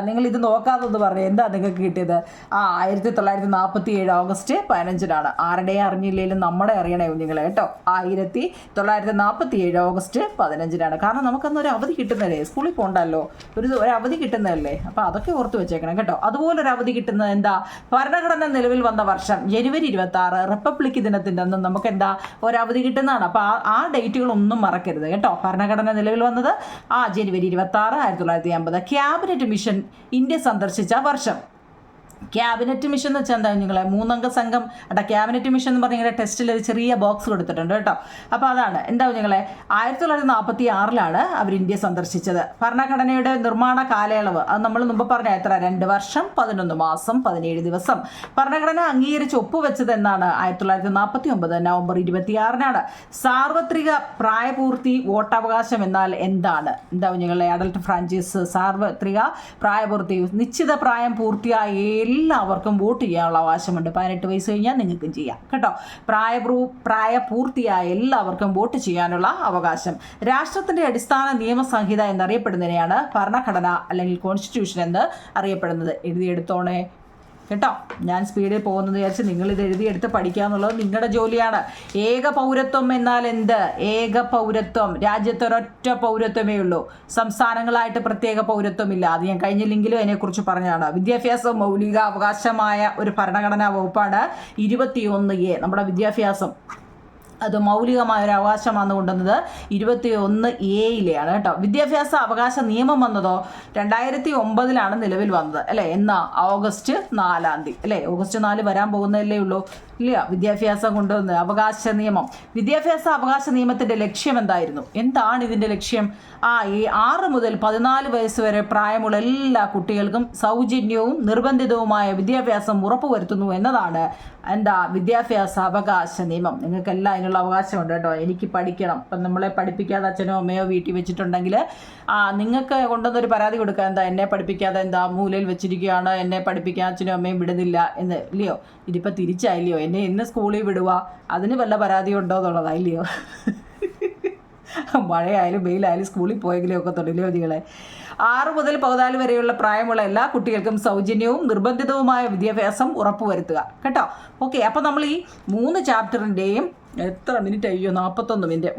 നിങ്ങൾ ഇത് നോക്കാതെന്ന് പറഞ്ഞു. എന്താ നിങ്ങൾക്ക് കിട്ടിയത്? 1947 ഓഗസ്റ്റ് 15 ആരുടെയും അറിഞ്ഞില്ലെങ്കിലും നമ്മുടെ അറിയണേ കുഞ്ഞുങ്ങളെ കേട്ടോ. 1947 ഓഗസ്റ്റ് 15 കാരണം നമുക്കന്ന് ഒരു അവധി കിട്ടുന്നതല്ലേ, സ്കൂളിൽ പോകണ്ടല്ലോ, ഒരു അവധി കിട്ടുന്നതല്ലേ. അപ്പോൾ അതൊക്കെ ഓർത്ത് വെച്ചേക്കണം കേട്ടോ. അതുപോലെ ഒരു അവധി കിട്ടുന്നത് എന്താ, ഭരണഘടന നിലവിൽ വന്ന വർഷം ജനുവരി 26 റിപ്പബ്ലിക് ദിനത്തിൻ്റെ അന്ന് നമുക്ക് എന്താ ഒരവധി കിട്ടുന്നതാണ്. അപ്പോൾ ആ ഡേറ്റുകളൊന്നും മറക്കരുത് കേട്ടോ. ഭരണഘടന നിലവിൽ വന്നത് ജനുവരി 26, 1950. ക്യാബിനറ്റ് മിഷൻ ഇന്ത്യ സന്ദർശിച്ച വർഷം. ക്യാബിനറ്റ് മിഷൻ എന്ന് വെച്ചാൽ എന്താ നിങ്ങളെ, 3 അംഗ സംഘം ക്യാബിനറ്റ് മിഷൻ എന്ന് പറഞ്ഞ ടെസ്റ്റിൽ ഒരു ചെറിയ ബോക്സ് കൊടുത്തിട്ടുണ്ട് കേട്ടോ. അപ്പോൾ അതാണ് എന്താ നിങ്ങളെ, 1946 അവർ ഇന്ത്യ സന്ദർശിച്ചത്. ഭരണഘടനയുടെ നിർമ്മാണ കാലയളവ് അത് നമ്മൾ മുമ്പ് പറഞ്ഞ എത്ര, 2 വർഷം 11 മാസം 17 ദിവസം. ഭരണഘടന അംഗീകരിച്ച് ഒപ്പുവെച്ചത് എന്നാണ് 1949 നവംബർ 26. സാർവത്രിക പ്രായപൂർത്തി വോട്ടവകാശം എന്നാൽ എന്താണ്, എന്താ നിങ്ങളെ, അഡൽട്ട് ഫ്രാഞ്ചൈസ്, സാർവത്രിക പ്രായപൂർത്തി, നിശ്ചിത പ്രായം പൂർത്തിയായ എല്ലാവർക്കും വോട്ട് ചെയ്യാനുള്ള അവകാശമുണ്ട്. 18 വയസ്സ് കഴിഞ്ഞാൽ നിങ്ങൾക്കും ചെയ്യാം കേട്ടോ. പ്രായപൂർത്തിയായ എല്ലാവർക്കും വോട്ട് ചെയ്യാനുള്ള അവകാശം. രാഷ്ട്രത്തിൻ്റെ അടിസ്ഥാന നിയമസംഹിത എന്നറിയപ്പെടുന്നതിനെയാണ് ഭരണഘടന അല്ലെങ്കിൽ കോൺസ്റ്റിറ്റ്യൂഷൻ എന്ന് അറിയപ്പെടുന്നത്. എഴുതിയെടുത്തോണേ കേട്ടോ. ഞാൻ സ്പീഡിൽ പോകുന്നത് വിചാരിച്ച് നിങ്ങളിത് എഴുതിയെടുത്ത് പഠിക്കുക എന്നുള്ളത് നിങ്ങളുടെ ജോലിയാണ്. ഏക പൗരത്വം എന്നാൽ എന്ത്? ഏക പൗരത്വം, രാജ്യത്തൊരൊറ്റ പൗരത്വമേ ഉള്ളൂ, സംസ്ഥാനങ്ങളായിട്ട് പ്രത്യേക പൗരത്വമില്ല. അത് ഞാൻ കഴിഞ്ഞ ലിങ്കിലും അതിനെക്കുറിച്ച് പറഞ്ഞതാണ്. വിദ്യാഭ്യാസം മൗലിക അവകാശമായ ഒരു ഭരണഘടനാ വകുപ്പാണ് 21A. നമ്മുടെ വിദ്യാഭ്യാസം അത് മൗലികമായ ഒരു അവകാശമാണ് കൊണ്ടുവന്നത് 21A കേട്ടോ. വിദ്യാഭ്യാസ അവകാശ നിയമം വന്നതോ 2009 നിലവിൽ വന്നത് അല്ലേ. എന്നാ ഓഗസ്റ്റ് 4 അല്ലേ. ഓഗസ്റ്റ് 4 വരാൻ പോകുന്നതല്ലേ ഉള്ളൂ ഇല്ല. വിദ്യാഭ്യാസം കൊണ്ടുവന്ന് അവകാശ നിയമം. വിദ്യാഭ്യാസ അവകാശ നിയമത്തിൻ്റെ ലക്ഷ്യം എന്തായിരുന്നു, എന്താണ് ഇതിൻ്റെ ലക്ഷ്യം? ഈ 6 മുതൽ 14 വയസ്സ് വരെ പ്രായമുള്ള എല്ലാ കുട്ടികൾക്കും സൗജന്യവും നിർബന്ധിതവുമായ വിദ്യാഭ്യാസം ഉറപ്പുവരുത്തുന്നു എന്നതാണ് എന്താ വിദ്യാഭ്യാസ അവകാശ നിയമം. നിങ്ങൾക്കെല്ലാം അതിനുള്ള അവകാശമുണ്ട് കേട്ടോ. എനിക്ക് പഠിക്കണം, ഇപ്പം നമ്മളെ പഠിപ്പിക്കാതെ അച്ഛനോ അമ്മയോ വീട്ടിൽ വെച്ചിട്ടുണ്ടെങ്കിൽ നിങ്ങൾക്ക് കൊണ്ടുവന്നൊരു പരാതി കൊടുക്കുക, എന്താ എന്നെ പഠിപ്പിക്കാതെ എന്താ മൂലയിൽ വെച്ചിരിക്കുകയാണ്, എന്നെ പഠിപ്പിക്കാൻ അച്ഛനും അമ്മയും വിടുന്നില്ല എന്ന് ഇല്ലയോ. ഇതിപ്പോൾ തിരിച്ചായില്ലയോ, എന്നെ ഇന്ന് സ്കൂളിൽ വിടുക, അതിന് വല്ല പരാതി ഉണ്ടോ എന്നുള്ളതായില്ലയോ. മഴയായാലും വെയിലായാലും സ്കൂളിൽ പോയെങ്കിലും ഒക്കെ തൊഴിലോ നിങ്ങളെ. 6 മുതൽ 14 വരെയുള്ള പ്രായമുള്ള എല്ലാ കുട്ടികൾക്കും സൗജന്യവും നിർബന്ധിതവുമായ വിദ്യാഭ്യാസം ഉറപ്പുവരുത്തുക കേട്ടോ. ഓക്കെ, അപ്പോൾ നമ്മൾ ഈ 3 ചാപ്റ്ററിൻ്റെയും എത്ര മിനിറ്റ് അയ്യോ 41 മിനിറ്റ്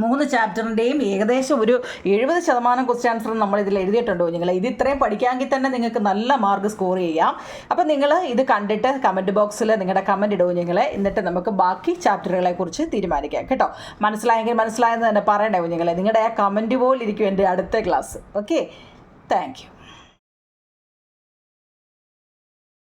3 ചാപ്റ്ററിൻ്റെയും ഏകദേശം ഒരു 70% ക്വസ്റ്റ്യൻ ആൻസർ നമ്മൾ ഇതിൽ എഴുതിയിട്ടുണ്ടോ നിങ്ങൾ. ഇത് ഇത്രയും പഠിക്കാമെങ്കിൽ തന്നെ നിങ്ങൾക്ക് നല്ല മാർക്ക് സ്കോർ ചെയ്യാം. അപ്പോൾ നിങ്ങൾ ഇത് കണ്ടിട്ട് കമൻറ്റ് ബോക്സിൽ നിങ്ങളുടെ കമൻറ്റ് ഇടുമോ നിങ്ങൾ, എന്നിട്ട് നമുക്ക് ബാക്കി ചാപ്റ്ററുകളെ കുറിച്ച് തീരുമാനിക്കാം കേട്ടോ. മനസ്സിലായെങ്കിൽ മനസ്സിലായെന്ന് തന്നെ പറയണേ നിങ്ങൾ. നിങ്ങളുടെ ആ കമൻറ്റ് പോലിരിക്കും എൻ്റെ അടുത്ത ക്ലാസ്. Okay, thank you.